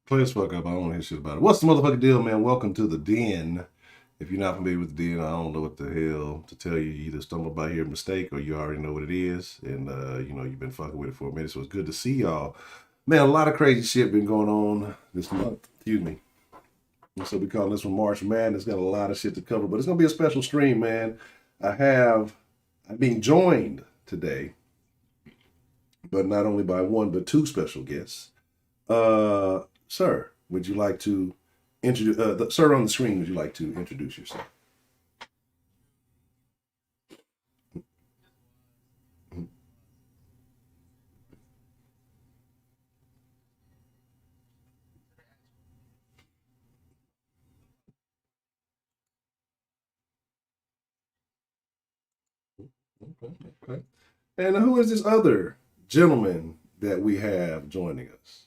Play as fuck up. I don't want to hear shit about it. What's the motherfucking deal, man? Welcome to the den. If you're not familiar with the den, I don't know what the hell to tell you. You either stumbled by here mistake or you already know what it is. And, you've been fucking with it for a minute. So it's good to see y'all. Man, a lot of crazy shit been going on this month. Excuse me. And so we call this one March Madness. Got a lot of shit to cover, but it's going to be a special stream, man. I'm being joined today, but not only by one, but two special guests. Sir, would you like to introduce, sir on the screen, would you like to introduce yourself? Okay. And who is this other gentleman that we have joining us?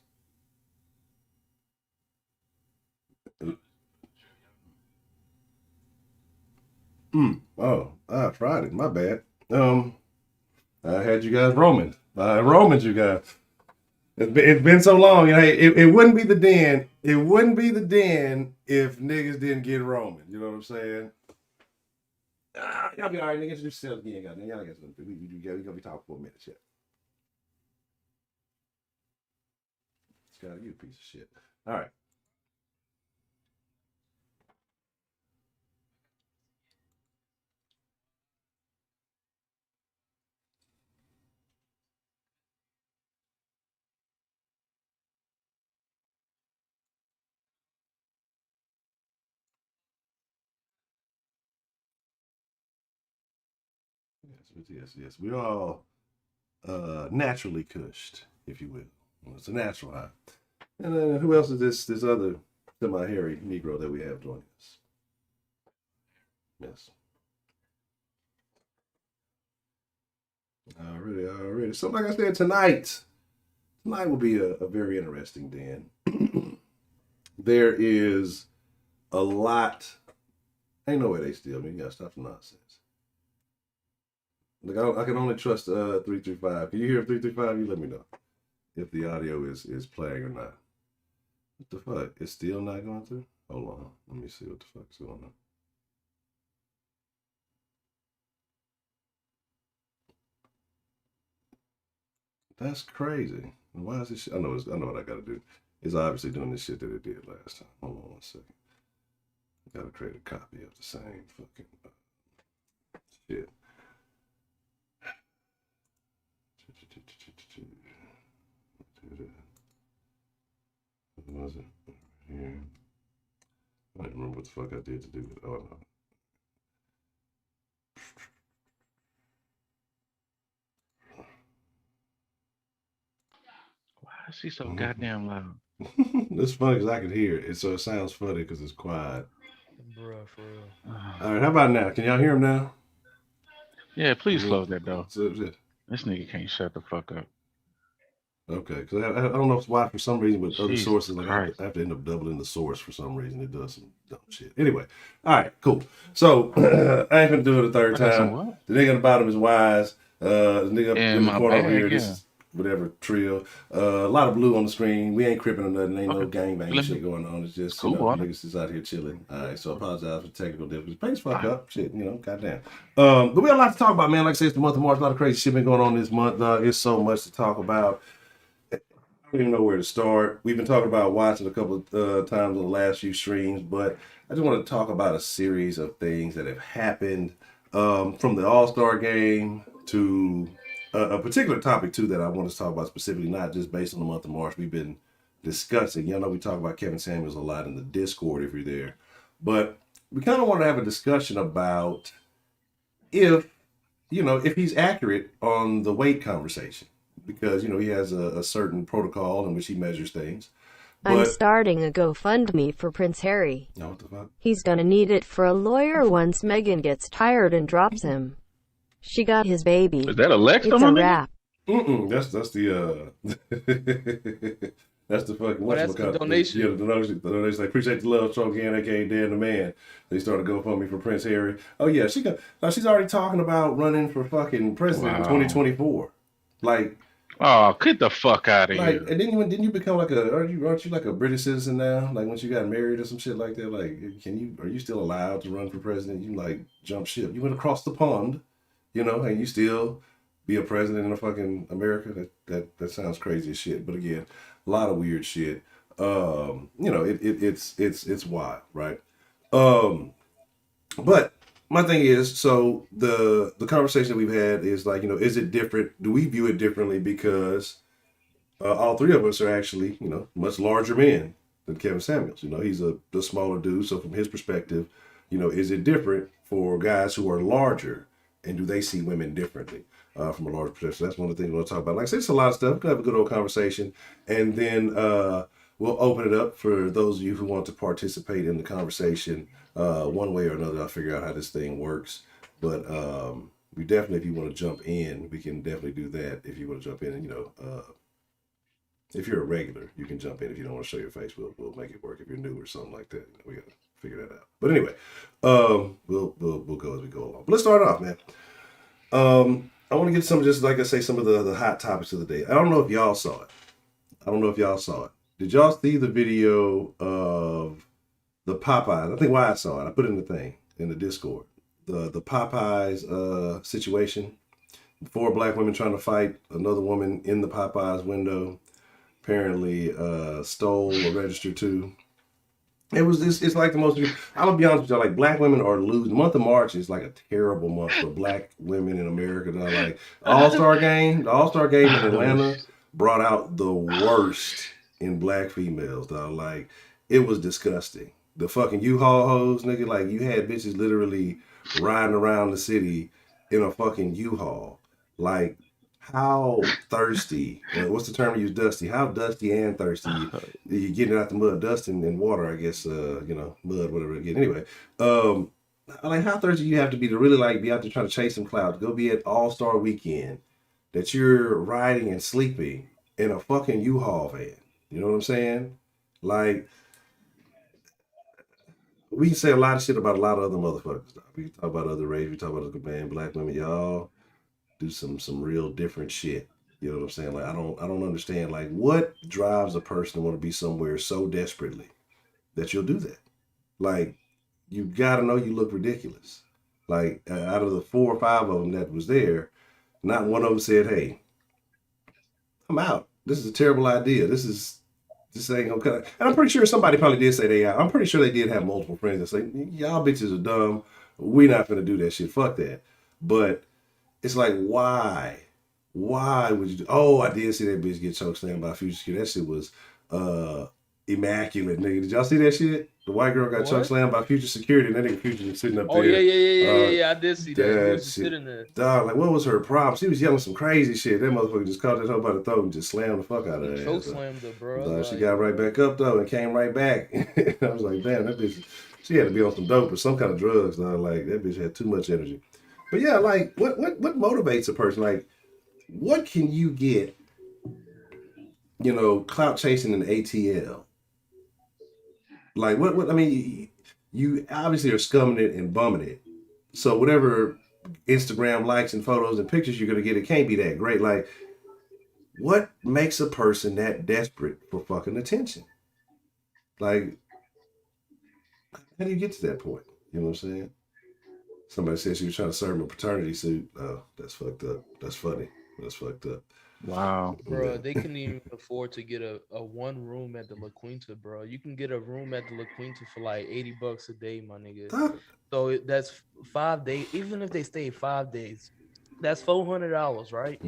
Friday. My bad. I had you guys roaming. I roamed you guys. It's been so long. It wouldn't be the den. It wouldn't be the den if niggas didn't get roaming. You know what I'm saying? Y'all be all right. Niggas just yourselves again. Y'all guys we gonna be talking for a minute. Shit. Scott, you a piece of shit. All right. Yes. We all naturally cushed, if you will. It's a natural high. And then who else is this other semi-hairy Negro that we have joining us? Yes. Already. So like I said, tonight will be a very interesting den. There is a lot. Ain't no way they steal me. You gotta stop the nonsense. Look, I can only trust 335. Can you hear 335? You let me know if the audio is playing or not. What the fuck? It's still not going through? Hold on. Let me see what the fuck's going on. That's crazy. Why is this shit? I know what I gotta do. It's obviously doing this shit that it did last time. Hold on 1 second. I gotta create a copy of the same fucking shit. What was it? Here. I don't remember what the fuck I did to do it. Oh no. Why is she so goddamn loud? It's funny because I can hear it, so it sounds funny because it's quiet. Bruh, for real. All right, how about now? Can y'all hear him now? Yeah, please close that door. It. This nigga can't shut the fuck up. Okay, because I don't know why for some reason with other sources, like I Christ. have to end up doubling the source for some reason. It does some dumb shit. Anyway, all right, cool. So I ain't gonna do it a third time. The nigga on the bottom is Wise. The nigga up in the corner over here, this is whatever trio. A lot of blue on the screen. We ain't cripping or nothing. Ain't no gangbang shit going on. It's just cool, niggas is out here chilling. All right, so I apologize for technical difficulties. Please fuck up. Shit, goddamn. But we got a lot to talk about, man. Like I said, it's the month of March. A lot of crazy shit been going on this month. It's so much to talk about. I don't even know where to start. We've been talking about watching a couple of times on the last few streams, but I just want to talk about a series of things that have happened from the All-Star game to a particular topic, too, that I want to talk about specifically, not just based on the month of March. We've been discussing. Y'all know we talk about Kevin Samuels a lot in the Discord if you're there. But we kind of want to have a discussion about if he's accurate on the weight conversation. Because, he has a certain protocol in which he measures things. But I'm starting a GoFundMe for Prince Harry. Oh, what the fuck? He's gonna need it for a lawyer once Meghan gets tired and drops him. She got his baby. Is that a Lex? It's a wrap. That's the that's the fucking that's the donation. Yeah, the donation. I appreciate the love, Stroke again, aka Dan the Man. They started GoFundMe for Prince Harry. Oh yeah, she's already talking about running for fucking president in 2024. Like, Oh, get the fuck out of Like, here. and then didn't you become like aren't you like a British citizen now? Like once you got married or some shit like that, like are you still allowed to run for president? You like jump ship. You went across the pond, and you still be a president in a fucking America. That sounds crazy as shit. But again, a lot of weird shit. It's wild, right? Um, but my thing is, so the conversation we've had is like, is it different? Do we view it differently because all three of us are actually, much larger men than Kevin Samuels. He's the smaller dude. So from his perspective, is it different for guys who are larger, and do they see women differently from a larger perspective? So that's one of the things we'll talk about. Like I said, it's a lot of stuff. We can have a good old conversation, and then we'll open it up for those of you who want to participate in the conversation one way or another. I'll figure out how this thing works, but we definitely, if you want to jump in, we can definitely do that. If you want to jump in, and if you're a regular, you can jump in. If you don't want to show your face, we'll make it work. If you're new or something like that, we gotta figure that out. But anyway, we'll go as we go along. But let's start off, man. I want to get some, just like I say, some of the hot topics of the day. I don't know if y'all saw it. Did y'all see the video of the Popeyes? I think why I saw it. I put it in the thing in the Discord. The Popeyes situation. 4 black women trying to fight another woman in the Popeyes window. Apparently stole a register too. It's like the most. I'm gonna be honest with y'all. Like black women are losing. The month of March is like a terrible month for black women in America. Like All-Star game, the All-Star game in Atlanta brought out the worst in black females. Dog. Like it was disgusting. The fucking U-Haul hoes, nigga. Like you had bitches literally riding around the city in a fucking U-Haul. Like how thirsty, what's the term you use, dusty? How dusty and thirsty you getting out the mud, dust and water, I guess, mud, whatever again. Anyway, like how thirsty you have to be to really like be out there trying to chase some clouds, go be at All-Star weekend that you're riding and sleeping in a fucking U-Haul van. You know what I'm saying? Like, we can say a lot of shit about a lot of other motherfuckers. We can talk about other race, we talk about other man, black women, y'all do some real different shit. You know what I'm saying? Like I don't understand like what drives a person to want to be somewhere so desperately that you'll do that. Like you gotta know you look ridiculous. Like out of the 4 or 5 of them that was there, not one of them said, "Hey, I'm out. This is a terrible idea. This ain't gonna cut." And I'm pretty sure somebody probably did say they out. I'm pretty sure they did have multiple friends that say, "Y'all bitches are dumb. We not gonna do that shit. Fuck that." But it's like, why? Why would you do? Oh, I did see that bitch get chokeslammed by Future Security. That shit was immaculate, nigga. Did y'all see that shit? The white girl got chokeslammed by Future Security, and that nigga Future was sitting up there. Oh yeah. I did see that. He was just shit. sitting there. Dog, like, what was her problem? She was yelling some crazy shit. That motherfucker just caught that hoe by the throat and just slammed the fuck out of her. Chokeslammed her, bro. She got right back up though and came right back. I was like, damn, that bitch. She had to be on some dope or some kind of drugs. Dog. Like that bitch had too much energy. But yeah, like what motivates a person? Like, what can you get, clout chasing in ATL? Like what I mean, you obviously are scumming it and bumming it. So whatever Instagram likes and photos and pictures you're gonna get, it can't be that great. Like, what makes a person that desperate for fucking attention? Like, how do you get to that point? You know what I'm saying? Somebody said she was trying to serve him a paternity suit. Oh, that's fucked up. That's funny. That's fucked up. Wow. Bro, they couldn't even afford to get a one room at the La Quinta, bro. You can get a room at the La Quinta for like $80 a day, my nigga. So that's 5 days. Even if they stay 5 days, that's $400, right?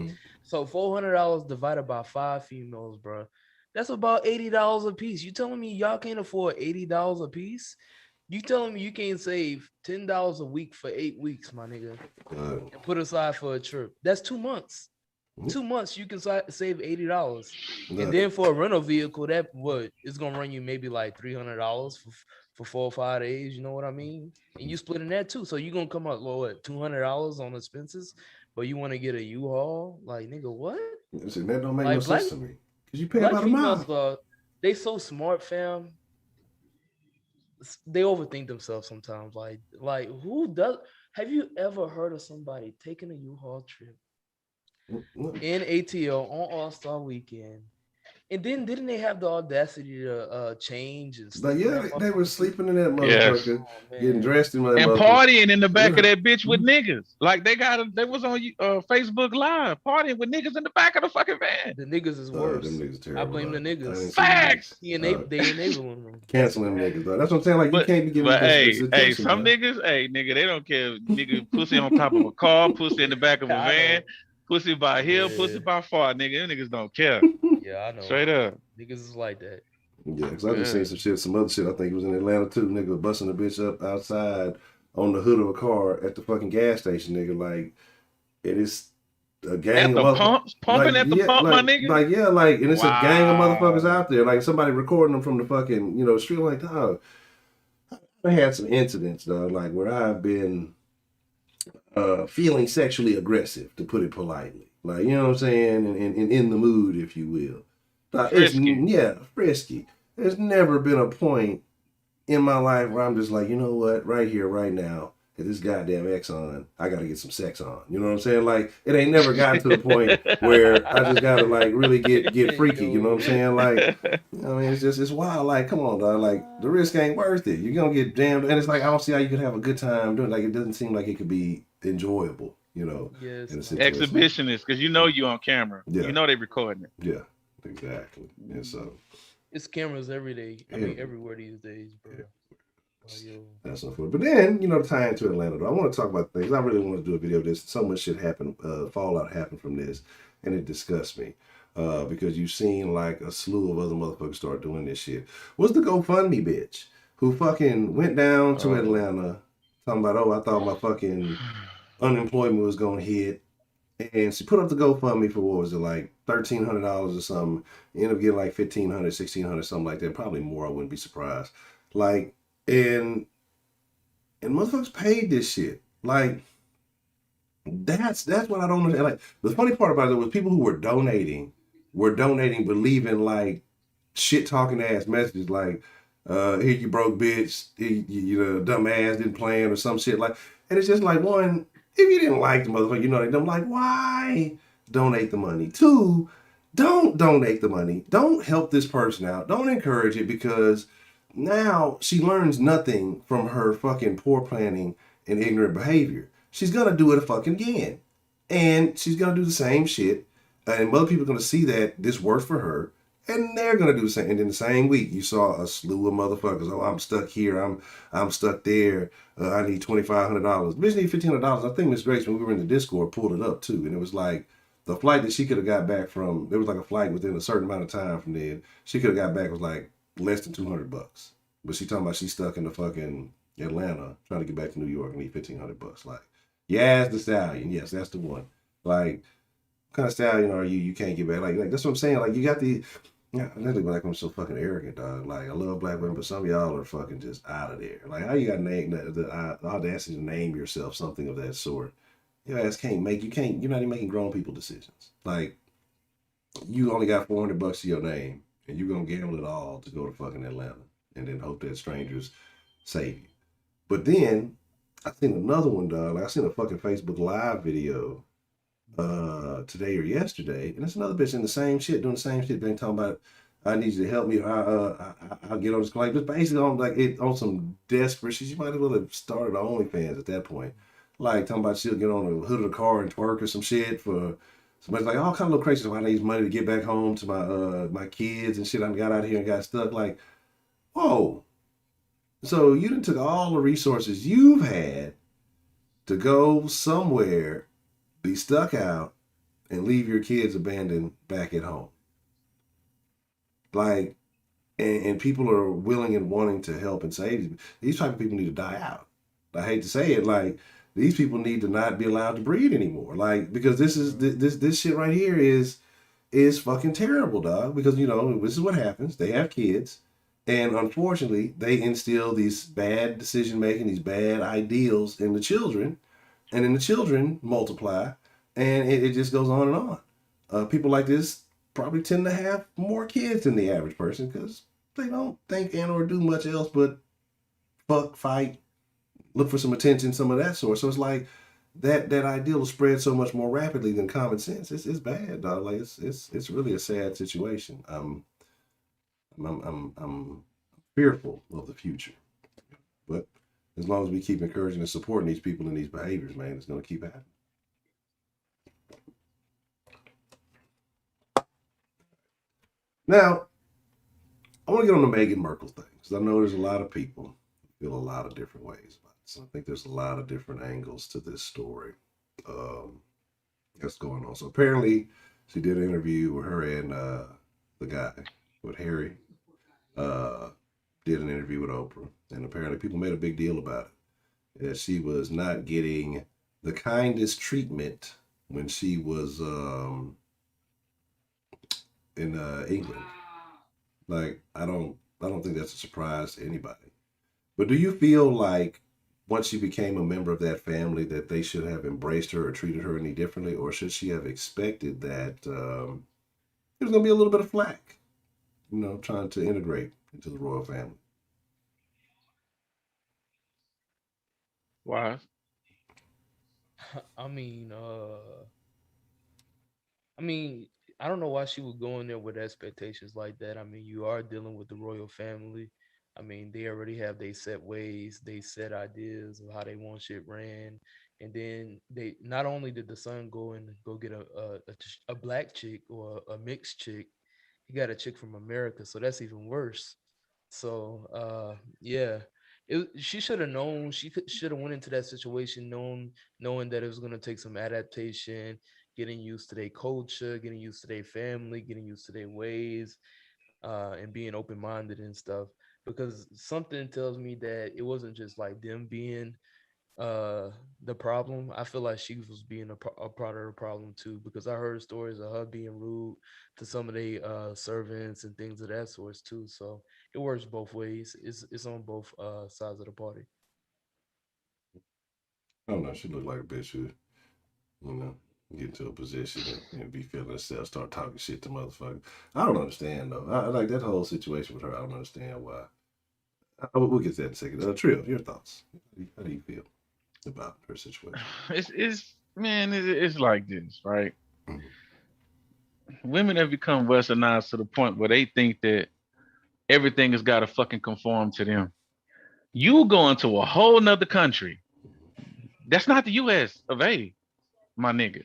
So $400 divided by 5 females, bro. That's about $80 a piece. You telling me y'all can't afford $80 a piece? You telling me you can't save $10 a week for 8 weeks, my nigga, and put aside for a trip? That's 2 months. 2 months you can save $80, and then for a rental vehicle, that it's gonna run you maybe like $300 for 4 or 5 days. You know what I mean? And you splitting that too, so you gonna come up what $200 on expenses, but you want to get a U-Haul? Like nigga, what? That don't make no sense to me. Cause you pay black about a females, mile. they so smart, fam. They overthink themselves sometimes. Like who does? Have you ever heard of somebody taking a U-Haul trip in ATL on All-Star Weekend. And then didn't they have the audacity to change and sleep? Like, yeah, they were sleeping in that Yes. motherfucker, getting dressed in that And motherfucker. partying in the back of that bitch with niggas. Like they was on Facebook Live partying with niggas in the back of the fucking van. The niggas is worse. Them niggas terrible, I blame the niggas. Facts. They enabling them. Canceling niggas, though. That's what I'm saying. Like, you can't be giving but this hey, some niggas, nigga, they don't care. Nigga, pussy on top of a car, pussy in the back of a van, pussy by hill, pussy by far, nigga. Them niggas don't care. Yeah, I know. Straight up. Niggas is like that. Yeah, because I just seen some other shit. I think it was in Atlanta too. Nigga busting a bitch up outside on the hood of a car at the fucking gas station, nigga. Like, it is a gang of motherfuckers pumping at the pump, my nigga. Like, and it's a gang of motherfuckers out there. Like, somebody recording them from the fucking, street. Like, dog, I had some incidents, dog, like where I've been feeling sexually aggressive, to put it politely. Like, you know what I'm saying, and in the mood, if you will. Frisky. Frisky. There's never been a point in my life where I'm just like, you know what, right here, right now, at this goddamn Exxon, I gotta get some sex on. You know what I'm saying? Like, it ain't never gotten to the point where I just gotta like really get freaky. You know what I'm saying? Like, it's wild. Like, come on, dog. Like, the risk ain't worth it. You're gonna get jammed, and it's like I don't see how you could have a good time doing it. Like, it doesn't seem like it could be enjoyable. Yes, exhibitionist, because you on camera. Yeah. You know they recording it. Yeah, exactly. And so it's cameras every day. I mean, everywhere these days, bro. Yeah. That's unfortunate. But then, to tie into Atlanta, though, I want to talk about things. I really want to do a video of this. So much shit happened, fallout happened from this, and it disgusts me. Because you've seen like a slew of other motherfuckers start doing this shit. What's the GoFundMe bitch who fucking went down to Atlanta talking about, I thought my fucking unemployment was gonna hit, and she put up the GoFundMe for, what was it, like $1,300 or something. Ended up getting like $1,500, $1,600, something like that. Probably more. I wouldn't be surprised. Like, and motherfuckers paid this shit. Like, that's what I don't understand. Like, the funny part about it was people who were donating believing like shit talking ass messages like, here you broke bitch, you dumb ass didn't plan or some shit like. And it's just like, one, if you didn't like the motherfucker, I'm like, why donate the money? Two, don't donate the money. Don't help this person out. Don't encourage it, because now she learns nothing from her fucking poor planning and ignorant behavior. She's gonna do it fucking again. And she's gonna do the same shit. And other people are gonna see that this worked for her, and they're gonna do the same. And in the same week, you saw a slew of motherfuckers. Oh, I'm stuck here. I'm stuck there. I need $2,500. Bitch need $1,500. I think Miss Grace, when we were in the Discord, pulled it up too. And it was like the flight that she could have got back from. There was like a flight within a certain amount of time from then. She could have got back was like less than $200. But she talking about she's stuck in the fucking Atlanta trying to get back to New York and need $1,500. Like, Yaz the Stallion. Yes, that's the one. Like, what kind of stallion are you? You can't get back. Like that's what I'm saying. Like, you got the. Yeah, I think black women so fucking arrogant, dog. Like, I love black women, but some of y'all are fucking just out of there. Like, how you got the audacity to name yourself something of that sort? Your ass you're not even making grown people decisions. Like, you only got $400 to your name, and you're gonna gamble it all to go to fucking Atlanta, and then hope that strangers save you. But then I seen another one, dog. Like, I seen a fucking Facebook Live video today or yesterday, and it's another bitch in the same shit, doing the same shit. They talking about, I need you to help me. I'll get on this claim. Just basically on some desperate shit. She might as well have started OnlyFans at that point. Like, talking about she'll get on the hood of the car and twerk or some shit for somebody's like, all kind of little crazy. So I need money to get back home to my kids and shit. I got out here and got stuck. Like, whoa. So you done took all the resources you've had to go somewhere, be stuck out, and leave your kids abandoned back at home. Like, and people are willing and wanting to help and save these type of people need to die out. I hate to say it, like, these people need to not be allowed to breed anymore. Like, because this shit right here is fucking terrible, dog. Because, this is what happens. They have kids, and unfortunately, they instill these bad decision making, these bad ideals in the children, and then the children multiply, and it just goes on and on. People like this probably tend to have more kids than the average person because they don't think and or do much else but fuck, fight, look for some attention, some of that sort. So it's like, that ideal will spread so much more rapidly than common sense. It's bad, dog. Like it's really a sad situation. I'm fearful of the future. But as long as we keep encouraging and supporting these people and these behaviors, man, it's gonna keep happening. Now, I want to get on the Meghan Markle thing because I know there's a lot of people who feel a lot of different ways about it. So I think there's a lot of different angles to this story that's going on. So apparently, she did an interview with her and the guy, with Harry, did an interview with Oprah, and apparently people made a big deal about it, that she was not getting the kindest treatment when she was in England. Like, I don't think that's a surprise to anybody. But do you feel like once she became a member of that family that they should have embraced her or treated her any differently, or should she have expected that there's going to be a little bit of flack, trying to integrate into the royal family? Why? I mean, I don't know why she would go in there with expectations like that. I mean, you are dealing with the royal family. I mean, they already have they set ways, they set ideas of how they want shit ran. And then they not only did the son go and go get a black chick or a mixed chick, he got a chick from America, so that's even worse. So yeah, she should have known. She should have went into that situation knowing that it was gonna take some adaptation, getting used to their culture, getting used to their family, getting used to their ways, and being open minded and stuff. Because something tells me that it wasn't just like them being the problem. I feel like she was being a part of the problem too, because I heard stories of her being rude to some of the servants and things of that sort too. So it works both ways. It's on both sides of the party. I don't know. She looked like a bitch who, get into a position and be feeling herself, start talking shit to motherfuckers. I don't understand though. I like that whole situation with her. I don't understand why. We'll get to that in a second. Trill, your thoughts? How do you feel about her situation? It's like this, right? Mhm. Women have become westernized to the point where they think that everything has got to fucking conform to them. You go into a whole nother country. That's not the U.S. of A, my nigga.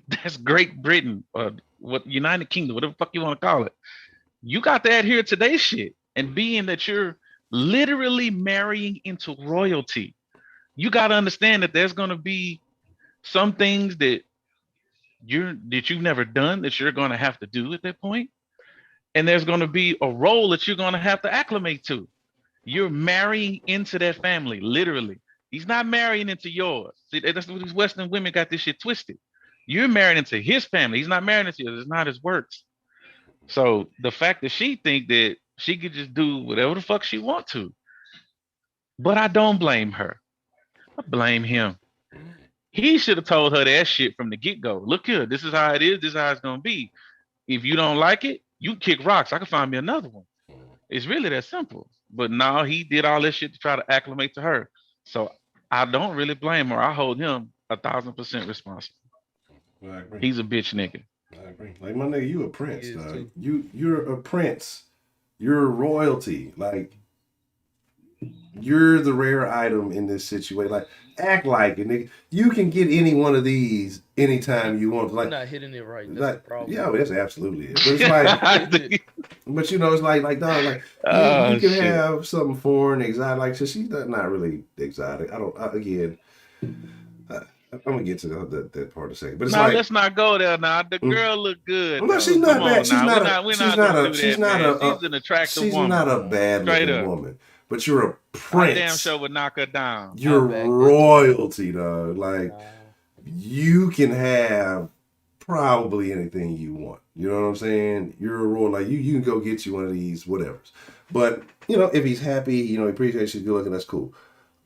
That's Great Britain or what United Kingdom, whatever the fuck you want to call it. You got to adhere to their shit. And being that you're literally marrying into royalty, you got to understand that there's going to be some things that you've never done that you're going to have to do at that point, and there's going to be a role that you're going to have to acclimate to. You're marrying into that family, literally. He's not marrying into yours. See, that's what these Western women got this shit twisted. You're marrying into his family. He's not marrying into yours. It's not his works. So the fact that she think that she could just do whatever the fuck she want to, but I don't blame her. I blame him. He should have told her that shit from the get go. Look here, this is how it is. This is how it's gonna be. If you don't like it, you kick rocks. I can find me another one. It's really that simple. But now he did all this shit to try to acclimate to her. So I don't really blame her. I hold him 1,000% responsible. Well, I agree. He's a bitch nigga. I agree. Like, my nigga, you a prince, He is dog. too. You're a prince. You're royalty. Like, you're the rare item in this situation. Like, act like it, nigga. You can get any one of these anytime you want. You're Like, not hitting it right. That's the problem. yeah, that's absolutely it. But it's like, but it's like, dog, like you can shit. have something foreign, exotic. Like, so she's not really exotic. Again, I'm gonna get to that part in a second. But it's Now like, let's not go there. Now the girl look good. no, Though. she's not Come bad. on She's now. not We're she's not not gonna a do she's that, not man. a She's an attractive she's woman. not a bad Straight looking up. woman. But you're a I damn prince. sure would knock her down. You're back then, too. royalty, dog. Like, Nah. you can have probably anything you want. You know what I'm saying? You're a royal. Like, you can go get you one of these whatevers. But if he's happy, he appreciates you good looking, that's cool.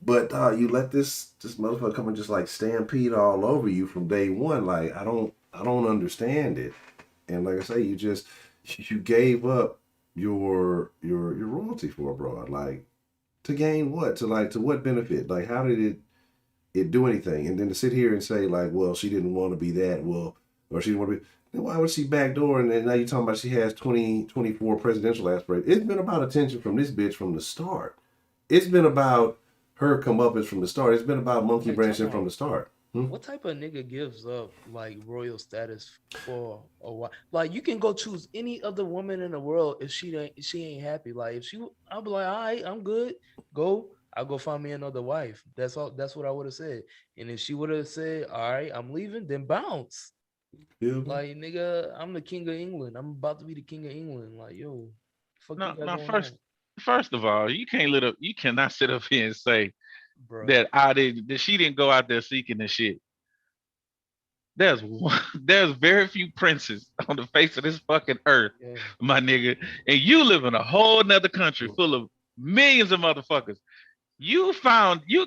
But you let this motherfucker come and just like stampede all over you from day one. Like, I don't understand it. And like I say, you gave up your royalty for a broad. Like, to gain what? To what benefit? Like, how did it it do anything. And then to sit here and say like, well, she didn't want to be that, well, or she didn't want to be, then why would she backdoor? And then now you're talking about she has 2024 presidential aspirations. It's been about attention from this bitch from the start. It's been about her comeuppance from the start. It's been about monkey branching from the start. What type of nigga gives up like royal status for a while? Like you can go choose any other woman in the world if she ain't happy. Like if she, I'll be like, all right, I'm good. Go, I'll go find me another wife. That's all. That's what I would have said. And if she would have said, all right, I'm leaving, then bounce. Yeah. Like nigga, I'm the king of England. I'm about to be the king of England. Like yo, fuck you got going on? First of all, you cannot sit up here and say Bro. that she didn't go out there seeking the shit. There's very few princes on the face of this fucking earth, my nigga. And you live in a whole nother country full of millions of motherfuckers. You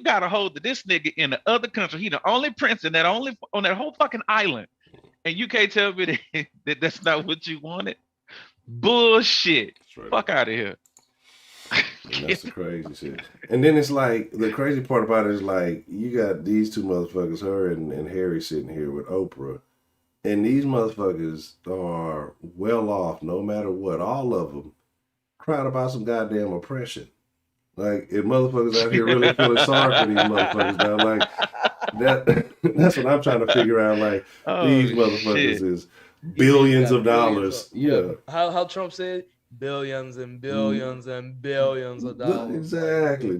got a hold of this nigga in the other country. He the only prince on that whole fucking island. And you can't tell me that that's not what you wanted? Bullshit. Right. Fuck out of here. And that's the crazy shit. And then it's like, the crazy part about it is like, you got these two motherfuckers, her and Harry sitting here with Oprah. And these motherfuckers are well off no matter what. All of them crying about some goddamn oppression. Like, if motherfuckers out here really feeling sorry for these motherfuckers now, like, that's what I'm trying to figure out. Like, these motherfuckers is billions of dollars. Yeah. How Trump said, billions and billions and billions of dollars. Exactly.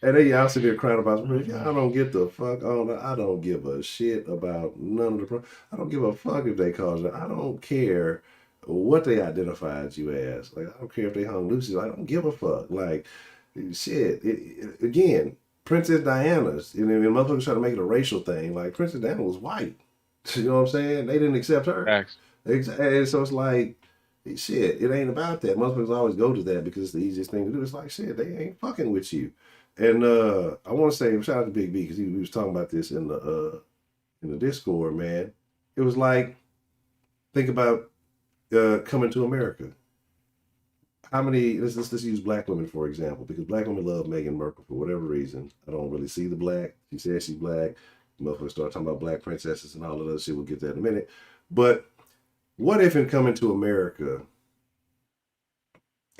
And they y'all sitting there crying about some y'all don't get the fuck on. I don't give a shit about none of the I don't give a fuck if they cause it. I don't care what they identified you as. Like, I don't care if they hung Lucy. I don't give a fuck. Like, shit. Again, Princess Diana's, and motherfuckers try to make it a racial thing. Like, Princess Diana was white. You know what I'm saying? They didn't accept her. Facts. Exactly. So it's like, shit, it ain't about that. Motherfuckers always go to that because it's the easiest thing to do. It's like, shit, they ain't fucking with you. And I want to say, shout out to Big B, because he was talking about this in the Discord, man. It was like, think about coming to America. How many, let's use black women, for example, because black women love Meghan Markle for whatever reason. I don't really see the black. She says she's black. Motherfuckers start talking about black princesses and all of that shit. We'll get that in a minute. But what if in coming to America,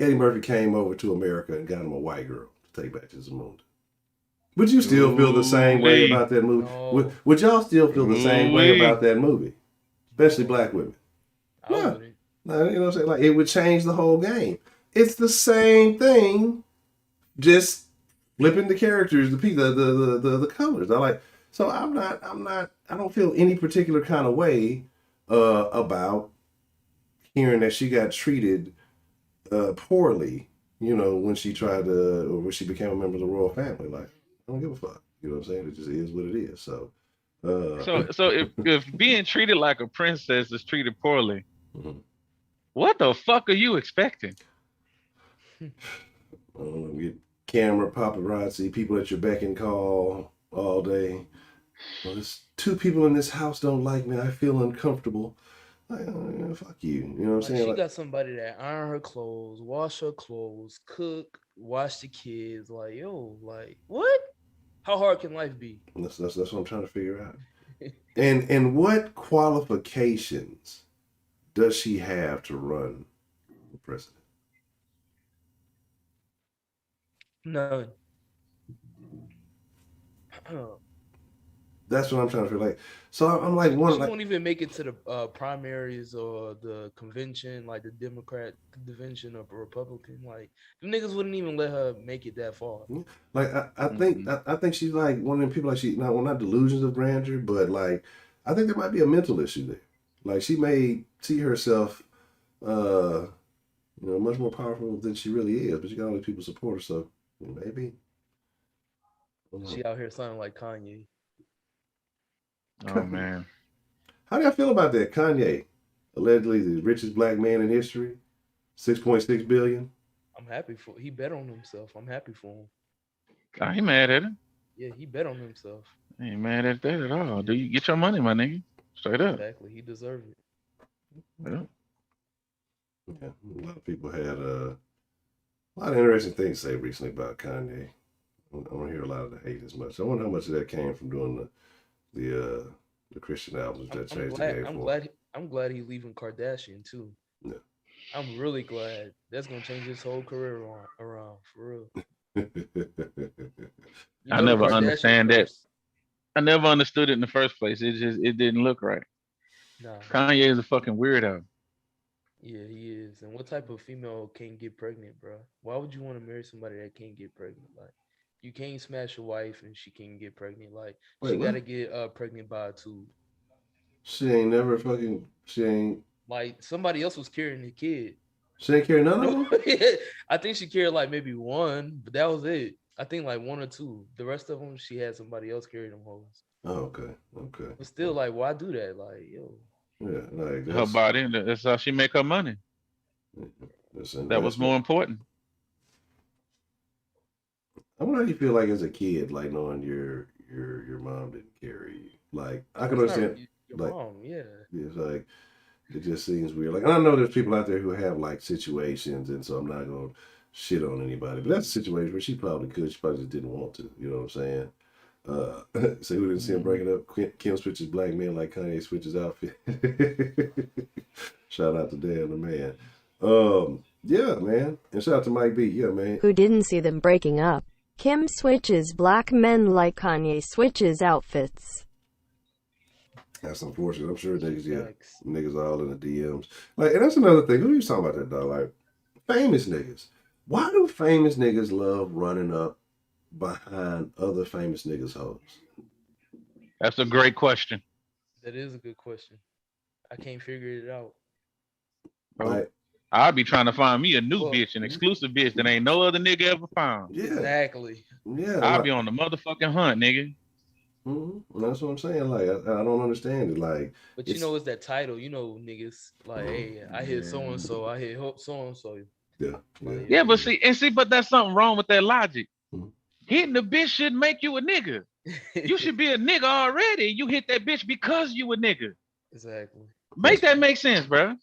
Eddie Murphy came over to America and got him a white girl to take back to Zamunda? Would you still feel the same way about that movie? No. Would y'all still feel the same way about that movie? Especially black women. Yeah. No, you know what I'm saying? Like, it would change the whole game. It's the same thing, just flipping the characters, the colors. I don't feel any particular kind of way about hearing that she got treated poorly, when she tried to, or when she became a member of the royal family. Like, I don't give a fuck. You know what I'm saying? It just is what it is. So if being treated like a princess is treated poorly, what the fuck are you expecting? Get camera, paparazzi, people at your beck and call all day. Well, there's two people in this house don't like me. I feel uncomfortable. Like, fuck you. You know what I'm saying? She got somebody that iron her clothes, wash her clothes, cook, watch the kids. Like, yo, like, what? How hard can life be? That's what I'm trying to figure out. And what qualifications does she have to run for president? None. That's what I'm trying to feel like. So I'm like, she won't even make it to the primaries or the convention, like the Democrat convention or Republican. Like, the niggas wouldn't even let her make it that far. Like, I think she's like one of them people, like, not delusions of grandeur, but like, I think there might be a mental issue there. Like, she may see herself, much more powerful than she really is, but she got all these people support her, so maybe. She out here sounding like Kanye. Oh man, how do y'all feel about that? Kanye, allegedly the richest black man in history, $6.6 billion. I'm happy for he bet on himself. I'm happy for him. I ain't mad at him. Yeah, he bet on himself. I ain't mad at that at all. Do you get your money, my nigga? Straight up. Exactly, he deserved it. Yeah. A lot of people had a lot of interesting things to say recently about Kanye. I don't hear a lot of the hate as much. I wonder how much of that came from doing the Christian albums that changed the game for him. I'm glad he's leaving Kardashian too. Yeah. I'm really glad. That's gonna change his whole career around for real. I never understand that. I never understood it in the first place. It didn't look right. Nah. Kanye is a fucking weirdo. Yeah, he is. And what type of female can't get pregnant, bro? Why would you want to marry somebody that can't get pregnant? Like, you can't smash your wife and she can't get pregnant. Like, she gotta get pregnant by a tube. She ain't never fucking. She ain't. Like, somebody else was carrying the kid. She ain't carrying none of them? I think she carried like maybe one, but that was it. I think like one or two. The rest of them, she had somebody else carry them hoes. Oh, okay. But still, like, why do that? Like, yo. Yeah, like her body. That's how she make her money. That was more important. I wonder how you feel like as a kid, like knowing your mom didn't carry you. Like I can understand. Your mom, yeah. It's like it just seems weird. Like I know there's people out there who have like situations, and so I'm not gonna shit on anybody. But that's a situation where she probably could. She probably just didn't want to. You know what I'm saying? So who didn't see him breaking up? Kim switches black men like Kanye switches outfit. Shout out to Dan the man. Yeah, man. And shout out to Mike B. Yeah, man. Who didn't see them breaking up? Kim switches black men like Kanye switches outfits. That's unfortunate. I'm sure niggas all in the DMs. Like, and that's another thing. Who you talking about that, dog? Like, famous niggas. Why do famous niggas love running up behind other famous niggas' hoes? That's a great question. That is a good question. I can't figure it out. Like, I'll be trying to find me a new bitch, an exclusive bitch that ain't no other nigga ever found. Yeah. Exactly. Yeah. I'll be on the motherfucking hunt, nigga. Mm-hmm. That's what I'm saying. Like, I don't understand it. Like, but you know, it's that title. You know, niggas like, hey, I hit so and so. I hit so and so. Yeah, but that's something wrong with that logic. Hitting the bitch should make you a nigga. You should be a nigga already. You hit that bitch because you a nigga. Exactly. That make sense, bro.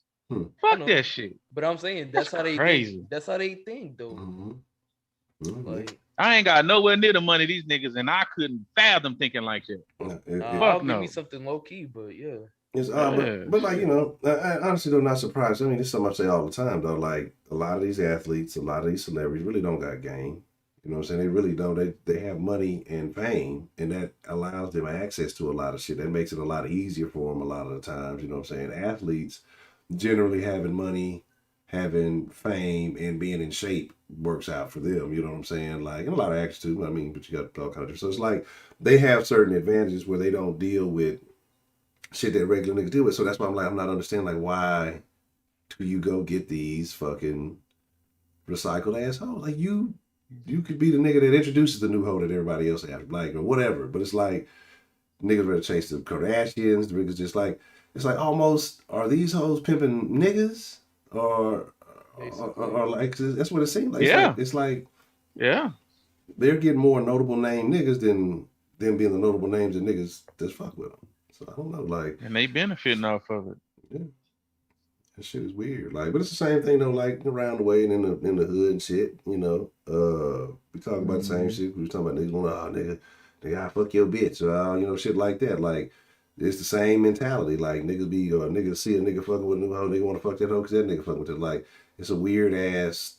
Fuck that shit. But I'm saying that's how they crazy. That's how they think, though. Like, I ain't got nowhere near the money these niggas, and I couldn't fathom thinking like that. I'll give me something low key, but yeah. It's but like, you know, I honestly though not surprised. I mean, it's something I say all the time though. Like a lot of these athletes, a lot of these celebrities really don't got game. You know what I'm saying? They really don't. They have money and fame, and that allows them access to a lot of shit. That makes it a lot easier for them a lot of the times. You know what I'm saying? Athletes generally having money, having fame, and being in shape works out for them. You know what I'm saying? Like, and a lot of actors too. I mean, but you got all kinds of. So it's like they have certain advantages where they don't deal with shit that regular niggas deal with. So that's why I'm not understanding like why do you go get these fucking recycled assholes? Like you could be the nigga that introduces the new hoe that everybody else has, like, or whatever. But it's like niggas ready to chase the Kardashians. The niggas just like, it's like almost, are these hoes pimping niggas? Or like, that's what it seems like. Yeah. It's like yeah, they're getting more notable name niggas than them being the notable names that niggas just fuck with them. So I don't know, like, and they benefiting off of it. Yeah, that shit is weird. Like, but it's the same thing though. Like around the way and in the hood and shit. You know, we talk about the same shit. We was talking about niggas want nigga, I fuck your bitch, or you know, shit like that. Like, it's the same mentality. Like niggas be or niggas see a nigga fucking with a new hoe, they want to fuck that hoe because that nigga fucking with it. Like, it's a weird ass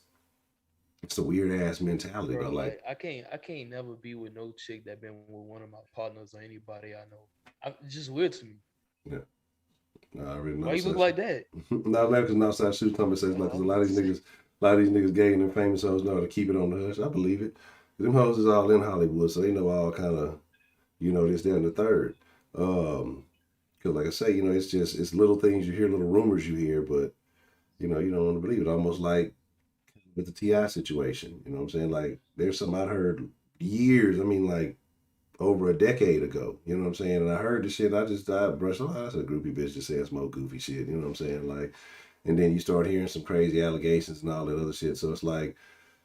mentality. Bro, though. Like, I can't never be with no chick that been with one of my partners or anybody I know. It's just weird to me. Yeah. No, I really know. Why you look like that? Not because outside shoes conversations, like, cause a lot of these niggas gay and famous hoes know how to keep it on the hush. I believe it. Them hoes is all in Hollywood, so they know all kind of, you know, this, that, and the third. Cause like I say, you know, it's little things you hear, little rumors you hear, but you know, you don't want to believe it. Almost like with the T.I. situation, you know what I'm saying? Like, there's something I heard years. I mean, like, over a decade ago, you know what I'm saying? And I heard the shit, I brushed off. That's a groupie bitch just saying some old goofy shit, you know what I'm saying? Like, and then you start hearing some crazy allegations and all that other shit. So it's like,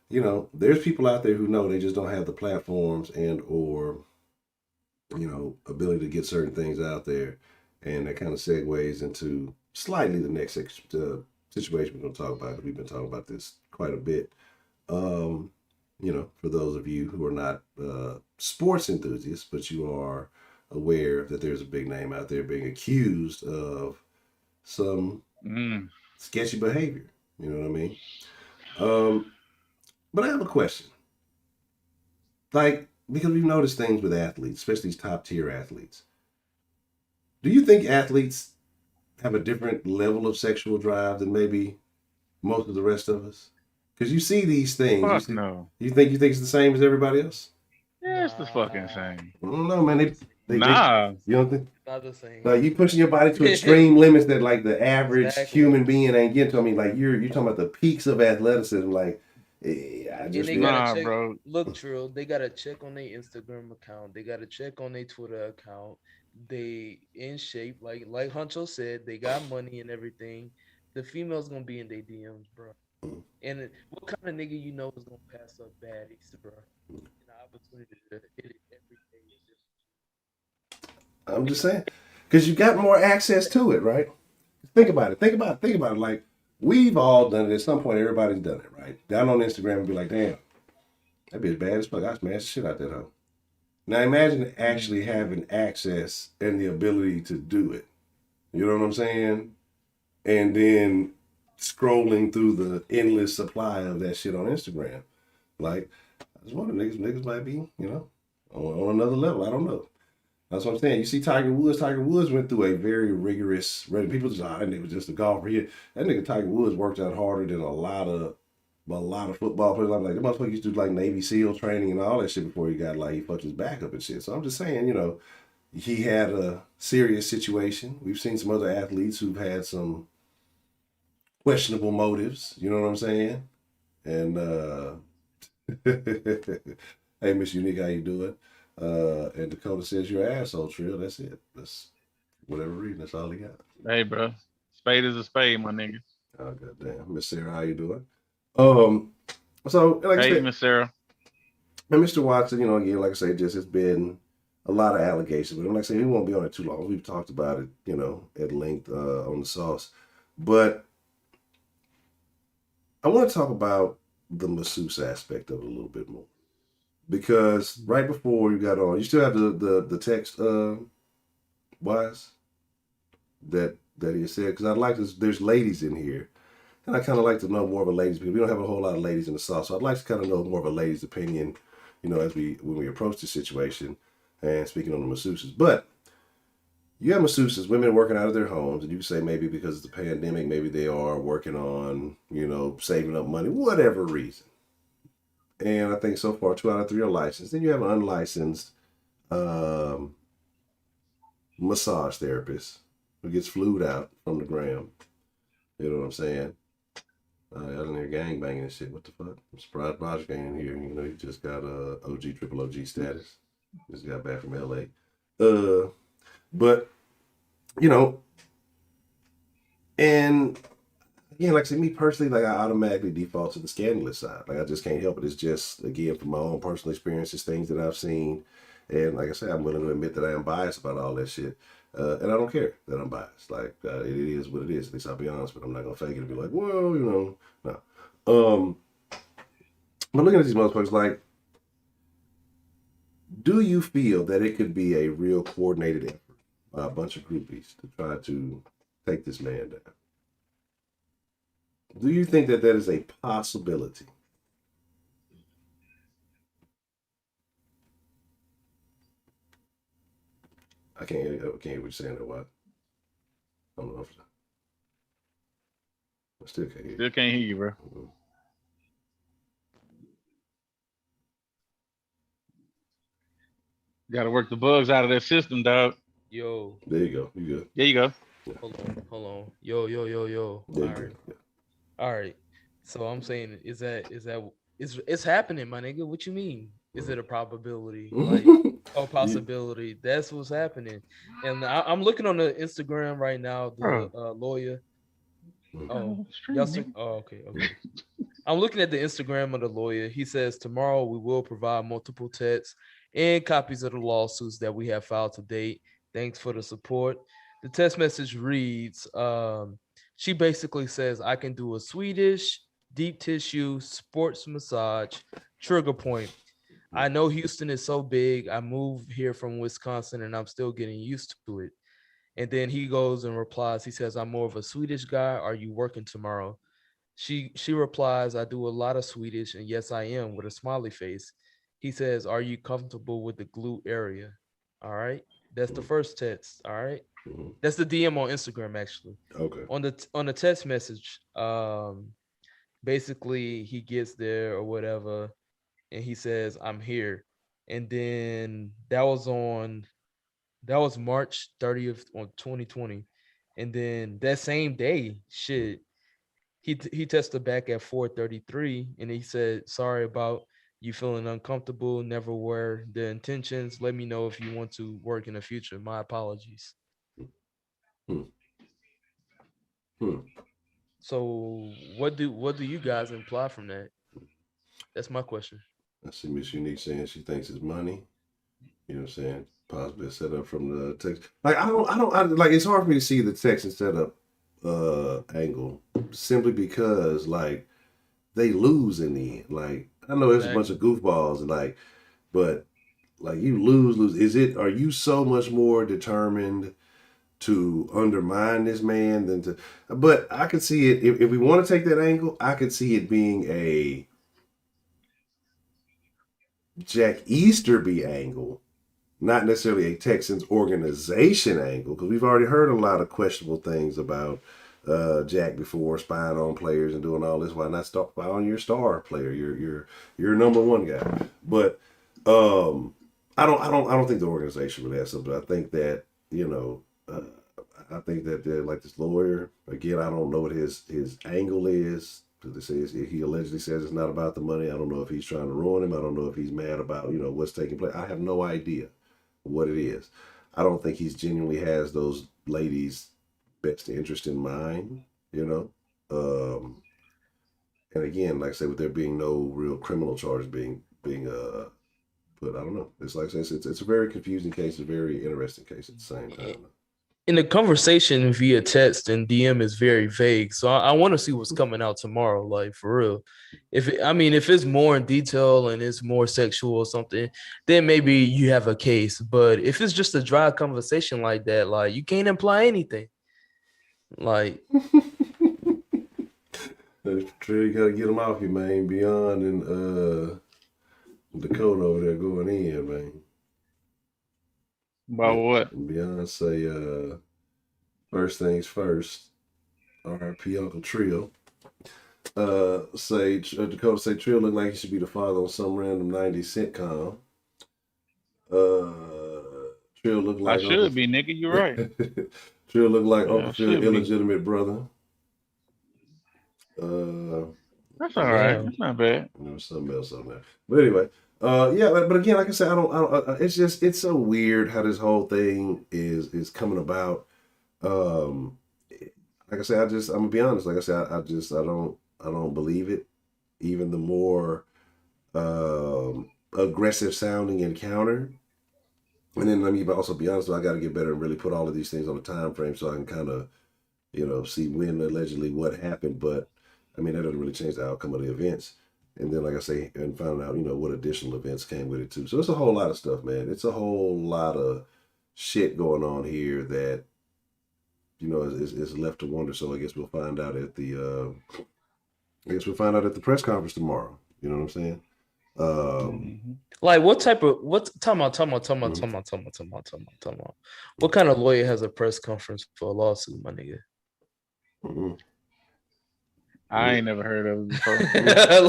you know, there's people out there who know they just don't have the platforms and or, you know, ability to get certain things out there. And that kind of segues into slightly the next situation we're going to talk about. We've been talking about this quite a bit. You for those of you who are not sports enthusiasts, but you are aware that there's a big name out there being accused of some sketchy behavior. You know what I mean? But I have a question. Like, because we've noticed things with athletes, especially these top tier athletes. Do you think athletes have a different level of sexual drive than maybe most of the rest of us? Because you see these things. Fuck no. You think it's the same as everybody else? Yeah, it's the fucking same. I don't know, man. Nah. You don't think? Not the same. Like, you pushing your body to extreme limits that like the average human being ain't getting to. I mean, like you're talking about the peaks of athleticism. Like, I just check, bro. Look, Trill, they gotta check on their Instagram account. They gotta check on their Twitter account. They in shape, like Honcho said. They got money and everything. The female's gonna be in their DMs, bro. And what kind of nigga is gonna pass up baddies, bro? An opportunity to hit it every day. I'm just saying, because you got more access to it, right? Think about it. Think about it. Like, we've all done it at some point. Everybody's done it, right? Down on Instagram and be like, damn, that bitch bad as fuck. I smashed the shit out that hoe. Now imagine actually having access and the ability to do it. You know what I'm saying? And then scrolling through the endless supply of that shit on Instagram. Like, I just wonder, niggas might be, on another level. I don't know. That's what I'm saying. You see Tiger Woods. Tiger Woods went through a very rigorous. People just, that nigga was just a golfer. That nigga Tiger Woods worked out harder than a lot of football players. Like, the motherfucker used to do like Navy SEAL training and all that shit before he got he fucked his back up and shit. So I'm just saying, he had a serious situation. We've seen some other athletes who've had some questionable motives. You know what I'm saying? And hey, Miss Unique, how you doing? And Dakota says you're an asshole, Trill. That's it. That's whatever reason. That's all he got. Hey, bro. Spade is a spade, my nigga. Oh, goddamn. Miss Sarah, how you doing? So, like I said, Miss Sarah. And Mr. Watson, again, like I say, just it's been a lot of allegations. But like I say, we won't be on it too long. We've talked about it, at length on the sauce. But I want to talk about the masseuse aspect of it a little bit more. Because right before you got on, you still have the text, Wise, that he said. Because I'd like to, there's ladies in here. And I kind of like to know more of a lady's opinion. We don't have a whole lot of ladies in the South. So I'd like to kind of know more of a lady's opinion, as when we approach the situation and speaking on the masseuses. But you have masseuses, women working out of their homes, and you can say maybe because of the pandemic, maybe they are working on, saving up money, whatever reason. And I think so far 2 out of 3 are licensed. Then you have an unlicensed massage therapist who gets flued out from the gram. You know what I'm saying? Y'all in here gang banging and shit. What the fuck? I'm surprised Roger ain't in here. He just got OG, triple OG status. Just got back from LA. But, and again, like I said, me personally, like I automatically default to the scandalous side. Like I just can't help it. It's just, again, from my own personal experiences, things that I've seen. And like I said, I'm willing to admit that I am biased about all that shit. And I don't care that I'm biased. Like, it is what it is. At least I'll be honest, but I'm not going to fake it and be like, well, no. But looking at these motherfuckers, like, do you feel that it could be a real coordinated effort by a bunch of groupies to try to take this man down? Do you think that is a possibility? I can't hear what you're saying or what. I don't know if I still can't hear you. Still can't hear you, bro. Mm-hmm. Got to work the bugs out of that system, dog. Yo. There you go. You good? There you go. Yeah. Hold on. Yo. All right. So I'm saying, it's happening, my nigga? What you mean? Is it a probability? Like, a possibility? That's what's happening. And I'm looking on the Instagram right now. The lawyer. Oh, okay. I'm looking at the Instagram of the lawyer. He says tomorrow we will provide multiple texts and copies of the lawsuits that we have filed to date. Thanks for the support. The text message reads, she basically says, I can do a Swedish, deep tissue, sports massage, trigger point. I know Houston is so big. I moved here from Wisconsin and I'm still getting used to it. And then he goes and replies, he says, I'm more of a Swedish guy. Are you working tomorrow? She replies, I do a lot of Swedish, and yes, I am, with a smiley face. He says, are you comfortable with the glute area? All right. That's the first text. All right. That's the DM on Instagram, actually. Okay. On the text message, basically he gets there or whatever, and he says, I'm here. And then that was March 30th on 2020. And then that same day, shit, he tested back at 4:33, and he said, sorry about you feeling uncomfortable, never were the intentions. Let me know if you want to work in the future. My apologies. So what do you guys imply from that? That's my question. I see Miss Unique saying she thinks it's money. You know what I'm saying? Possibly a setup from the text. Like I don't like it's hard for me to see the text and setup angle simply because like they lose in the end. Like I know there's a bunch of goofballs and like, but like you lose. Are you so much more determined to undermine this man than to? But I could see it if we want to take that angle. I could see it being a Jack Easterby angle, not necessarily a Texans organization angle, because we've already heard a lot of questionable things about Jack before, spying on players and doing all this. Why not spy on your star player, your number one guy? But I don't think the organization really has something. I think that I think that like this lawyer again. I don't know what his angle is. He allegedly says it's not about the money. I don't know if he's trying to ruin him. I don't know if he's mad about what's taking place. I have no idea what it is. I don't think he's genuinely has those ladies' best interest in mind. And again, like I said, with there being no real criminal charge being put, I don't know. It's like I said, it's a very confusing case, a very interesting case at the same time. In the conversation via text and DM is very vague, so I want to see what's coming out tomorrow, like for real. If it's more in detail and it's more sexual or something, then maybe you have a case. But if it's just a dry conversation like that, like you can't imply anything. Like, Trey, you gotta get him off you, man. Beyond and Dakota over there going in, man. About what? Beyonce, first things first. R.I.P. Uncle Trill. Dakota say Trill look like he should be the father on some random 90s sitcom. Trill look like I should be, nigga. You're right. Trill look like Uncle Phil's illegitimate brother. That's all right. That's not bad. There was something else on there, but anyway. But again, like I said, I don't. It's so weird how this whole thing is coming about. Like I said, I'm gonna be honest. Like I said, I don't believe it. Even the more aggressive sounding encounter, and then let me also be honest. I got to get better and really put all of these things on a time frame so I can kind of see when allegedly what happened. But I mean, that doesn't really change the outcome of the events. And then, like I say, and found out, what additional events came with it too. So it's a whole lot of stuff, man. It's a whole lot of shit going on here that, is left to wonder. So I guess we'll find out at the, press conference tomorrow. You know what I'm saying? Like what time out. What kind of lawyer has a press conference for a lawsuit, my nigga? I ain't never heard of it before.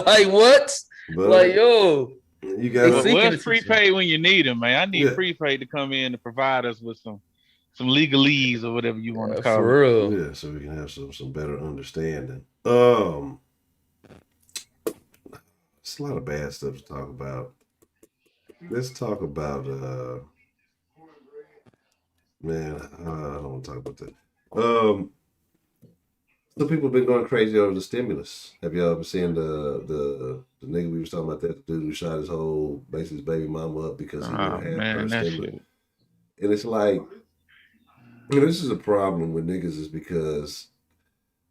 Like what? But like yo, you guys. What's prepaid when you need them, man? I need prepaid to come in and provide us with some legalese or whatever you want to call for it. real. Yeah, so we can have some better understanding. It's a lot of bad stuff to talk about. Let's talk about man. I don't want to talk about that. Some people have been going crazy over the stimulus. Have y'all ever seen the nigga we was talking about, that the dude who shot his baby mama up because he didn't have her stimulus? And it's like, this is a problem with niggas, is because,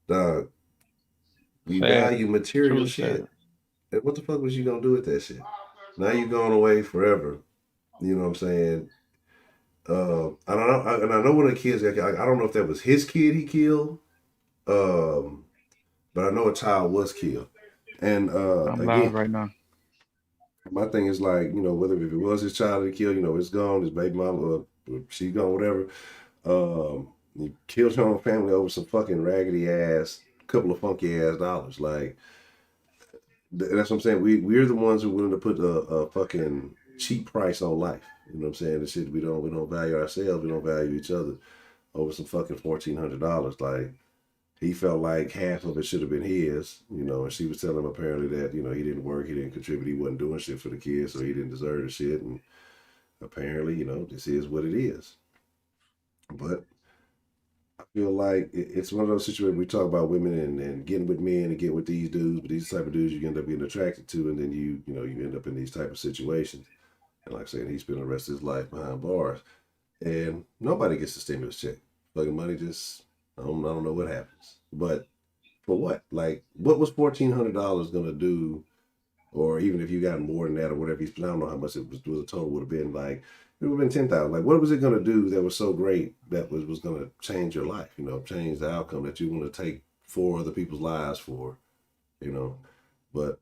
dog, we value material shit. And what the fuck was you gonna do with that shit? Now you going away forever. You know what I'm saying? I don't know, and I know one of the kids. I don't know if that was his kid he killed, but I know a child was killed. And I'm live again, right now. my thing is like, you know, whether if it was his child that killed, you know, it's gone. His baby mama, she gone, whatever. He killed her own family over some fucking raggedy ass, couple of funky ass dollars. Like that's what I'm saying. We're the ones who are willing to put a fucking cheap price on life. You know what I'm saying? The shit we don't value ourselves. We don't value each other over some fucking $1,400. Like he felt like half of it should have been his. You know, and she was telling him apparently that, you know, he didn't work, he didn't contribute, he wasn't doing shit for the kids, so he didn't deserve the shit. And apparently, you know, this is what it is. But I feel like it's one of those situations we talk about women and getting with men and getting with these dudes, but these type of dudes you end up being attracted to, and then you end up in these type of situations. And like I said, he spent the rest of his life behind bars, and nobody gets the stimulus check. Fucking money just I don't know what happens, but for what? Like, what was $1,400 gonna do? Or even if you got more than that or whatever, I don't know how much it was the total would have been. Like it would have been 10,000. Like what was it gonna do that was so great that was gonna change your life? You know, change the outcome that you want to take 4 other people's lives for. You know, but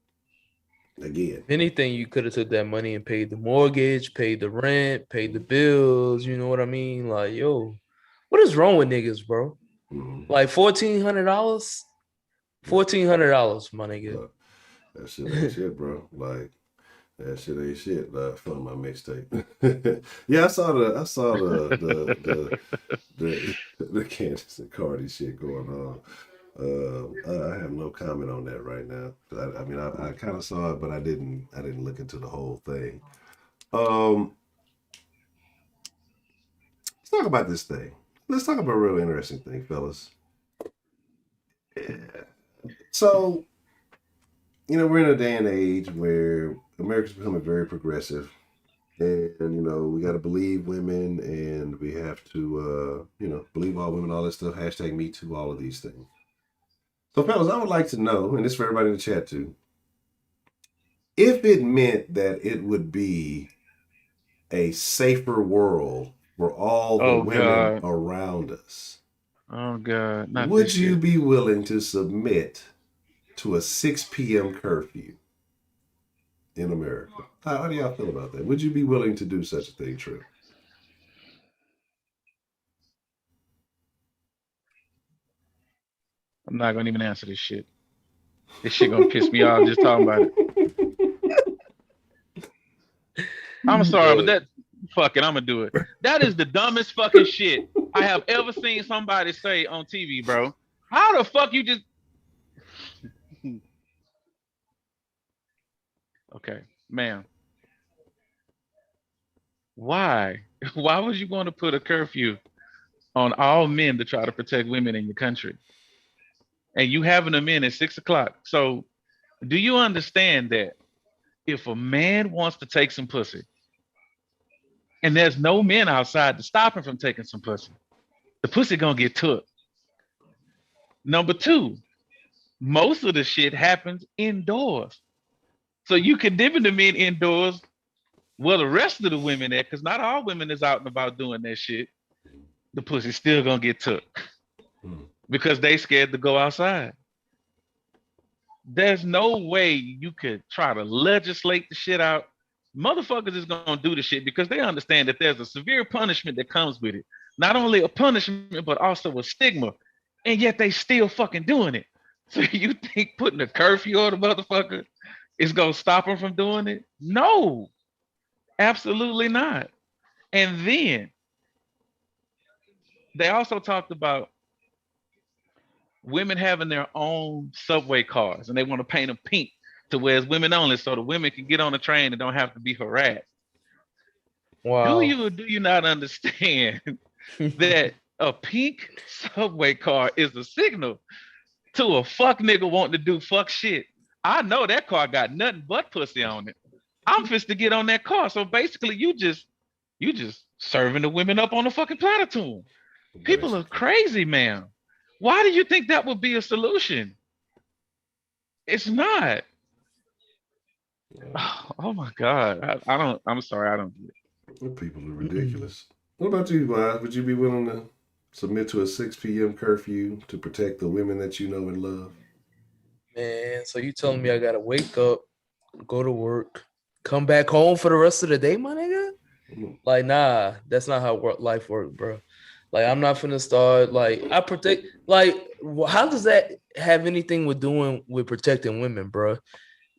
again, anything you could have took that money and paid the mortgage, paid the rent, paid the bills. You know what I mean? Like, yo, what is wrong with niggas, bro? mm-hmm. Like $1,400, $1,400, my nigga. That shit ain't shit, bro. Like that shit ain't shit. From my mixtape. Yeah, I saw the Candace and Cardi shit going on. I have no comment on that right now. I mean, I kind of saw it, but I didn't look into the whole thing. Let's talk about this thing. Let's talk about a real interesting thing, fellas. Yeah. So, you know, we're in a day and age where America's becoming very progressive. And, you know, we got to believe women and we have to, you know, believe all women, all that stuff. Hashtag Me Too, all of these things. So, fellas, I would like to know, and this is for everybody in the chat too, if it meant that it would be a safer world for all the women around us. Oh, God. Not would you be willing to submit to a 6 p.m. curfew in America? How do y'all feel about that? Would you be willing to do such a thing, True? I'm not going to even answer this shit. This shit going to piss me off just talking about it. I'm sorry, but that, fuck it, I'm going to do it. That is the dumbest fucking shit I have ever seen somebody say on TV, bro. How the fuck you just... Okay, ma'am. Why? Why was you going to put a curfew on all men to try to protect women in your country? And you having them in at 6 o'clock. So do you understand that if a man wants to take some pussy and there's no men outside to stop him from taking some pussy, the pussy gonna get took. Number 2, most of the shit happens indoors. So you condemning the men indoors, well, the rest of the women there, because not all women is out and about doing that shit, the pussy still gonna get took because they scared to go outside. There's no way you could try to legislate the shit out. Motherfuckers is gonna do the shit because they understand that there's a severe punishment that comes with it. Not only a punishment, but also a stigma. And yet they still fucking doing it. So you think putting a curfew on the motherfucker is gonna stop them from doing it? No, absolutely not. And then they also talked about women having their own subway cars and they want to paint them pink to where it's women only so the women can get on the train and don't have to be harassed. Wow. Do you not understand that a pink subway car is a signal to a fuck nigga wanting to do fuck shit? I know that car got nothing but pussy on it. I'm fist to get on that car. So basically you just serving the women up on a fucking platter to them. People are crazy, man. Why do you think that would be a solution? It's not. Oh my God. I don't. I'm sorry. I don't get it. People are ridiculous. What about you, Wise? Would you be willing to submit to a 6 p.m. curfew to protect the women that you know and love? Man, so you telling me I gotta wake up, go to work, come back home for the rest of the day, my nigga? Like, nah, that's not how life works, bro. Like, I'm not finna start. Like, I protect. Like, how does that have anything with protecting women, bro?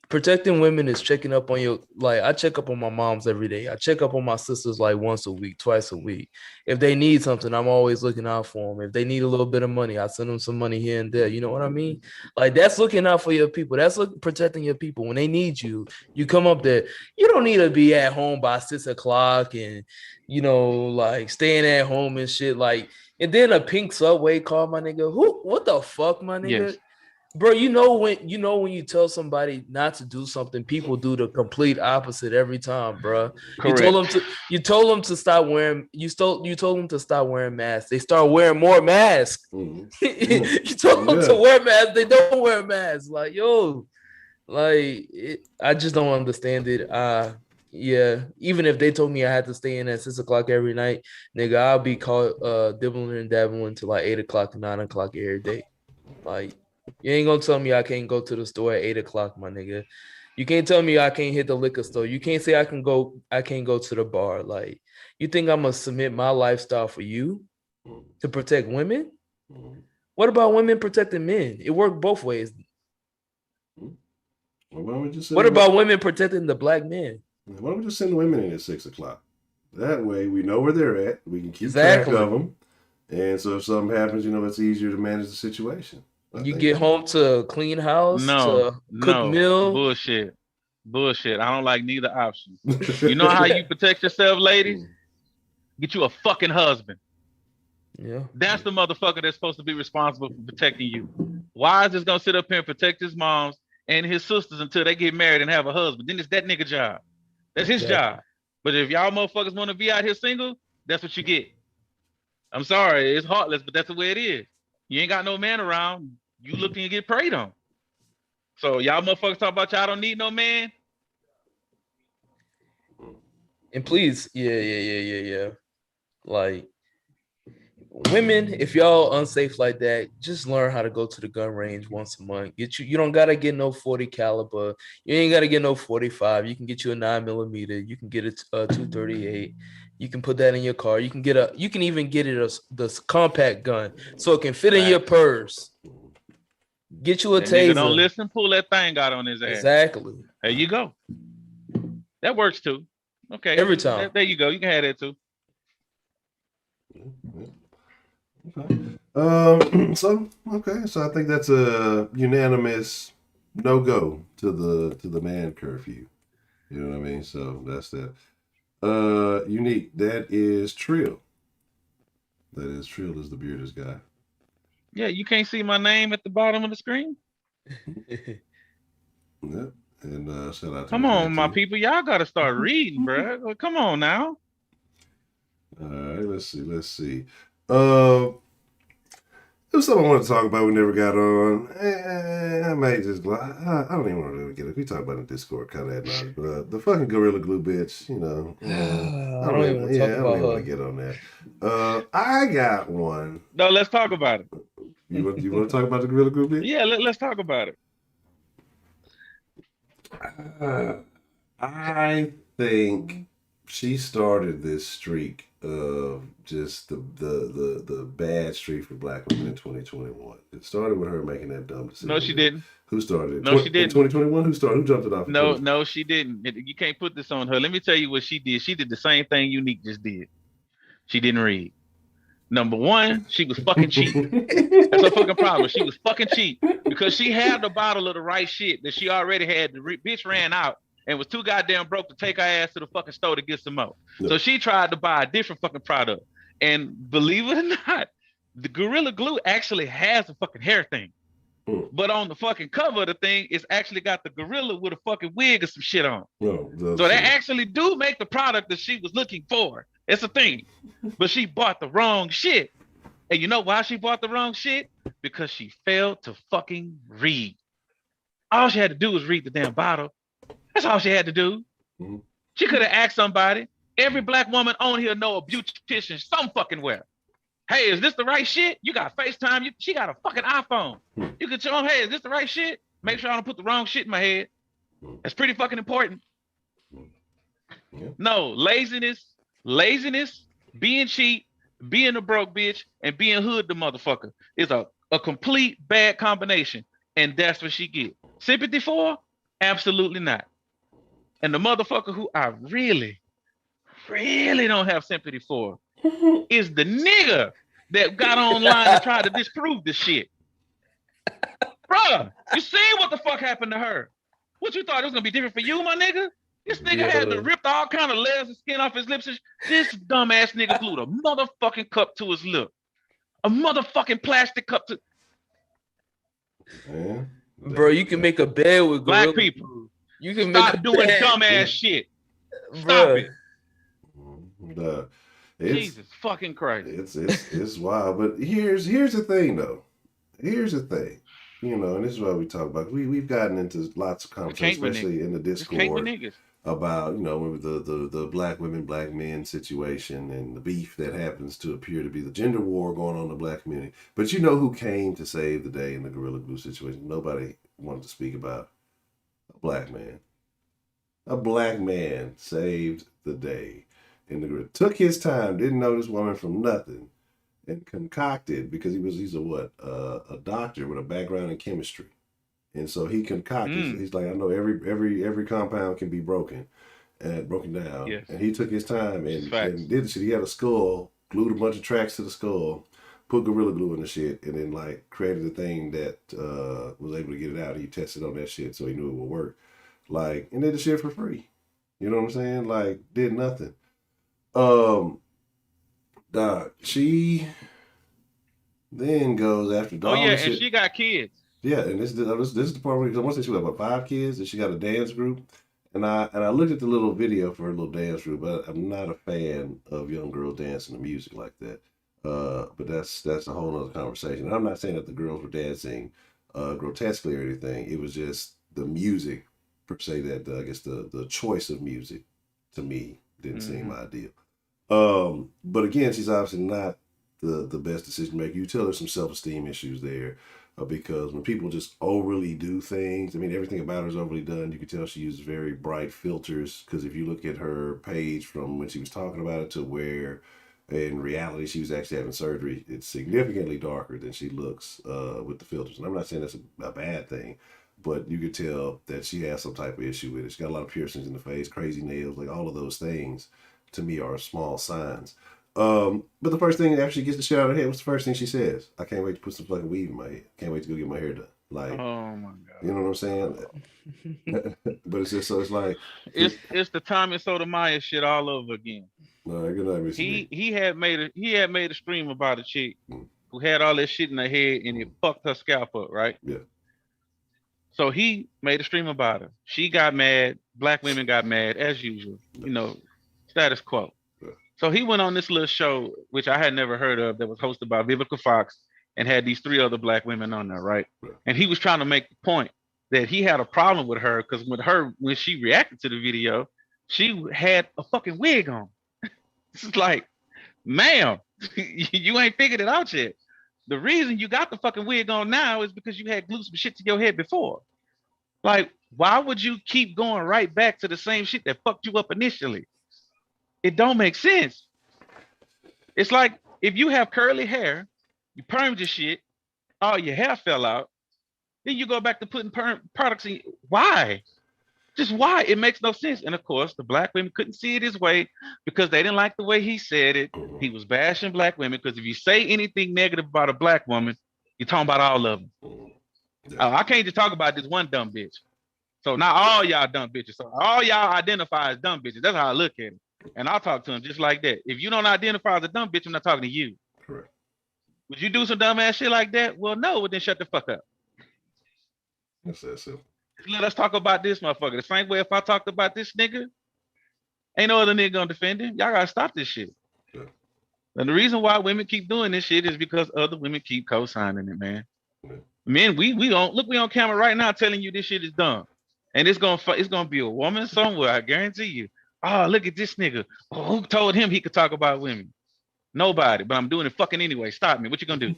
Protecting women is checking up on your, like, I check up on my moms every day. I check up on my sisters like once a week, twice a week. If they need something, I'm always looking out for them. If they need a little bit of money, I send them some money here and there. You know what I mean? Like, that's looking out for your people. That's protecting your people. When they need you, you come up there. You don't need to be at home by 6 o'clock and, like staying at home and shit. Like, and then a pink subway car, my nigga. What the fuck, my nigga? Yes. Bro, when you tell somebody not to do something, people do the complete opposite every time, bro. Correct. You told them to stop wearing. You told them to stop wearing masks. They start wearing more masks. You told them to wear masks. They don't wear masks. Like, yo, I just don't understand it. Yeah. Even if they told me I had to stay in at 6 o'clock every night, nigga, I'll be caught dibbling and dabbling to like 8 o'clock, 9 o'clock every day. Like, you ain't gonna tell me I can't go to the store at 8 o'clock, my nigga. You can't tell me I can't hit the liquor store. You can't say I can't go to the bar. Like, you think I'm gonna submit my lifestyle for you to protect women? What about women protecting men? It worked both ways. What about women protecting the black men? Why don't we just send women in at 6 o'clock? That way we know where they're at. We can keep track of them. And so if something happens, it's easier to manage the situation. You get home to a clean house, to cook meal. Bullshit. I don't like neither option. You know how you protect yourself, ladies? Get you a fucking husband. Yeah. That's the motherfucker that's supposed to be responsible for protecting you. Why is this gonna sit up here and protect his moms and his sisters until they get married and have a husband? Then it's that nigga job. That's his job. But if y'all motherfuckers want to be out here single, that's what you get. I'm sorry, it's heartless, but that's the way it is. You ain't got no man around. You looking to get preyed on. So y'all motherfuckers talk about y'all don't need no man. And please, yeah. Like, women, if y'all unsafe like that, just learn how to go to the gun range once a month. You don't gotta get no 40 caliber. You ain't gotta get no 45. You can get you a 9mm. You can get a 238. You can put that in your car. You can even get it the compact gun so it can fit in your purse. Get you a taser. Don't listen, pull that thing out on his ass. Exactly. There you go. That works too. Okay. Every time. There you go. You can have that too. Okay. So I think that's a unanimous no-go to the man curfew. You know what I mean? So that's that. Unique. That is Trill. Trill is the bearded guy. Yeah, you can't see my name at the bottom of the screen. Yep. And shout out to come on, my people. Y'all gotta start reading, bro. Come on now. All right, let's see. It was something I wanted to talk about. We never got on. I might just. I don't even want to really get it. We talk about it in Discord kind of at night, but the fucking Gorilla Glue bitch. I don't even want to get on that. I got one. No, let's talk about it. You want to talk about the Gorilla Glue bitch? Yeah, let's talk about it. I think she started this streak of just the bad streak for black women in 2021. It started with her making that dumb decision. No, she didn't. Who started it? No, she didn't. In 2021? Who started? Who jumped it off? No, she didn't. You can't put this on her. Let me tell you what she did. She did the same thing Unique just did. She didn't read. Number one, she was fucking cheap. That's her fucking problem. She was fucking cheap because she had the bottle of the right shit that she already had. The bitch ran out and was too goddamn broke to take her ass to the fucking store to get some more. Yep. So she tried to buy a different fucking product. And believe it or not, the Gorilla Glue actually has a fucking hair thing. But on the fucking cover of the thing, it's actually got the gorilla with a fucking wig or some shit on. So they actually do make the product that she was looking for. It's a thing. But she bought the wrong shit. And you know why she bought the wrong shit? Because she failed to fucking read. All she had to do was read the damn bottle. That's all she had to do. Mm-hmm. She could have asked somebody. Every black woman on here know a beautician some fucking where. Hey, is this the right shit? You got FaceTime. She got a fucking iPhone. You can tell them, hey, is this the right shit? Make sure I don't put the wrong shit in my head. That's pretty fucking important. Yeah. No, laziness, being cheap, being a broke bitch, and being hood the motherfucker is a complete bad combination. And that's what she get. Sympathy for? Absolutely not. And the motherfucker who I really don't have sympathy for is the nigga that got online and tried to disprove this shit. Bruh, you see what the fuck happened to her? What you thought it was gonna be different for you, my nigga? This nigga had to rip all kind of layers of skin off his lips. This dumbass nigga glued a motherfucking cup to his lip. A motherfucking plastic cup to... Yeah. Bro, you can make a bed with black people. You can stop make doing bed. dumbass shit. Stop it. Jesus fucking Christ. It's wild. But here's the thing though. Here's the thing. You know, and this is what we talk about. We've gotten into lots of conversations, especially in the Discord, about, you know, the black women, black men situation and the beef that happens to appear to be the gender war going on in the black community. But you know who came to save the day in the Gorilla Glue situation? Nobody wanted to speak about a black man. A black man saved the day in the Gorilla. Took his time, didn't know this woman from nothing, and concocted, because he's a doctor with a background in chemistry. And so he concocted. He's like, I know every compound can be broken down. Yes. And he took his time and did the shit. He had a skull, glued a bunch of tracks to the skull, put Gorilla Glue in the shit, and then like created a thing that was able to get it out. He tested on that shit so he knew it would work. Like, and did the shit for free. You know what I'm saying? Like, did nothing. She then goes after dog. Oh yeah, and she got kids. Yeah, and this is the part where I want to say she got about 5 kids, and she got a dance group. And I looked at the little video for her little dance group, but I'm not a fan of young girls dancing to music like that. But that's a whole other conversation. And I'm not saying that the girls were dancing grotesquely or anything. It was just the music per se that I guess the choice of music to me didn't seem ideal. But again, she's obviously not the best decision maker. You tell there's some self-esteem issues there. Because when people just overly do things, I mean, everything about her is overly done. You can tell she uses very bright filters, because if you look at her page from when she was talking about it to where in reality she was actually having surgery, it's significantly darker than she looks with the filters. And I'm not saying that's a bad thing, but you could tell that she has some type of issue with it. She got a lot of piercings in the face, crazy nails, like all of those things to me are small signs. But the first thing after she gets the shit out of her head, what's the first thing she says? I can't wait to put some fucking weave in my head. Can't wait to go get my hair done. Like, oh my god, you know what I'm saying? But it's just so it's like it's the Tommy Sotomayor shit all over again. No, good night, Mr. He had made a stream about a chick who had all this shit in her head and it fucked her scalp up, right? Yeah. So he made a stream about her. She got mad. Black women got mad as usual. You know, status quo. So he went on this little show, which I had never heard of, that was hosted by Vivica Fox and had these 3 other black women on there, right? And he was trying to make the point that he had a problem with her because when she reacted to the video, she had a fucking wig on. It's like, ma'am, you ain't figured it out yet. The reason you got the fucking wig on now is because you had glued some shit to your head before. Like, why would you keep going right back to the same shit that fucked you up initially? It don't make sense. It's like if you have curly hair, you permed your shit, all your hair fell out, then you go back to putting products in. Why? Just why? It makes no sense. And of course, the black women couldn't see it his way because they didn't like the way he said it. He was bashing black women because if you say anything negative about a black woman, you're talking about all of them. I can't just talk about this one dumb bitch. So not all y'all dumb bitches. So all y'all identify as dumb bitches. That's how I look at it. And I'll talk to him just like that. If you don't identify as a dumb bitch, I'm not talking to you. Correct. Would you do some dumb ass shit like that? Well, no, well, then shut the fuck up. That's that simple. Let us talk about this motherfucker. The same way if I talked about this nigga, ain't no other nigga gonna defend him. Y'all gotta stop this shit. Yeah. And the reason why women keep doing this shit is because other women keep co-signing it, man. Yeah. Men, we on camera right now telling you this shit is dumb. And it's gonna be a woman somewhere. I guarantee you. Oh, look at this nigga. Oh, who told him he could talk about women? Nobody. But I'm doing it fucking anyway. Stop me. What you gonna do?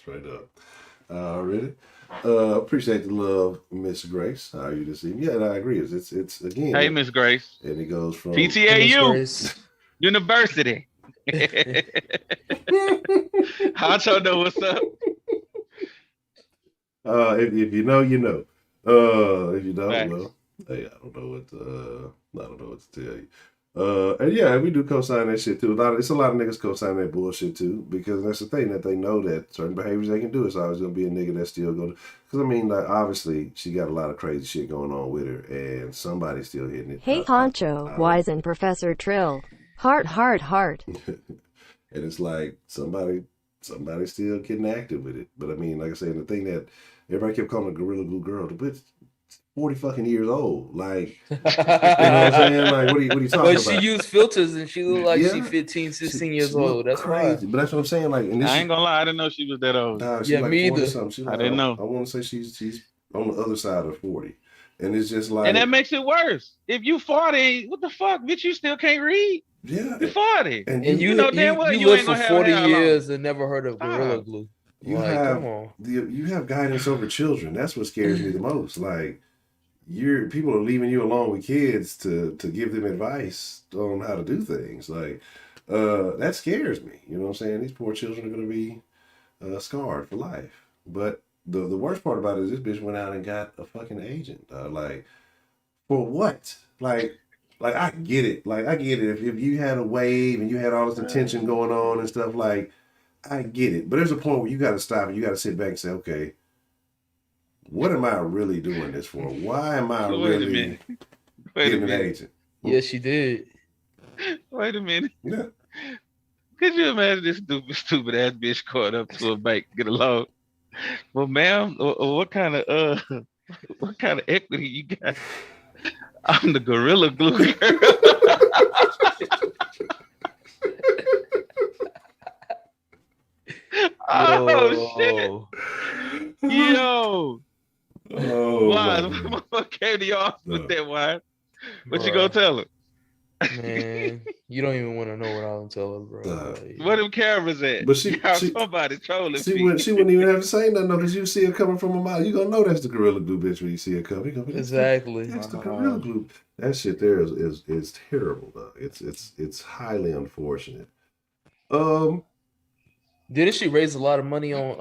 Straight up. Really? Appreciate the love, Miss Grace. How are you this evening? Yeah, I agree. It's again. Hey, Miss Grace. And it goes from PTAU University. Honcho know what's up. If you know, you know. If you don't know, hey, I don't know what to tell you. And yeah, we do co-sign that shit too. It's a lot of niggas co-sign that bullshit too, because that's the thing, that they know that certain behaviors they can do. It's always gonna be a nigga that's still gonna. Because I mean, like, obviously she got a lot of crazy shit going on with her, and somebody's still hitting it. Hey Honcho, Wise and Professor Trill. Heart. And it's like somebody's still getting active with it. But I mean, like I said, the thing that everybody kept calling a Gorilla Glue girl, the bitch 40 fucking years old. Like, you know what I'm saying? Like, what are you talking about? But she used filters and she looked like she 15, 16 years old. That's crazy. But that's what I'm saying. Like, and I ain't gonna lie, I didn't know she was that old. Yeah, like me either. I didn't know. I want to say she's on the other side of 40. And it's just like, and that makes it worse. If you 40, what the fuck, bitch, you still can't read? Yeah. You're 40. And you know damn well you lived for 40 years and never heard of Gorilla Glue. You have guidance over children. That's what scares me the most. Like, people are leaving you alone with kids to give them advice on how to do things. Like, that scares me. You know what I'm saying? These poor children are going to be scarred for life. But the worst part about it is this bitch went out and got a fucking agent. Like, for what? Like I get it. Like, I get it. If you had a wave and you had all this attention going on and stuff, like, I get it. But there's a point where you got to stop and you got to sit back and say, okay, what am I really doing this for? Why am I really getting an agent? Yes, she did. Wait a minute. Yeah. Could you imagine this stupid ass bitch going up to a bank, get a loan? Well, ma'am, what kind of equity you got? I'm the Gorilla Glue girl. Oh shit! Yo. Oh, Wise, what came to y'all with that, Wise? What you gonna tell her? Man, you don't even want to know what I'm tell her, bro. Where them cameras at? But somebody trolling. She wouldn't even have to say nothing, because you see her coming from a mile. You gonna know that's the Gorilla Glue bitch when you see her coming. Exactly. That's the Gorilla Glue. That shit there is terrible, though. It's highly unfortunate. Didn't she raise a lot of money on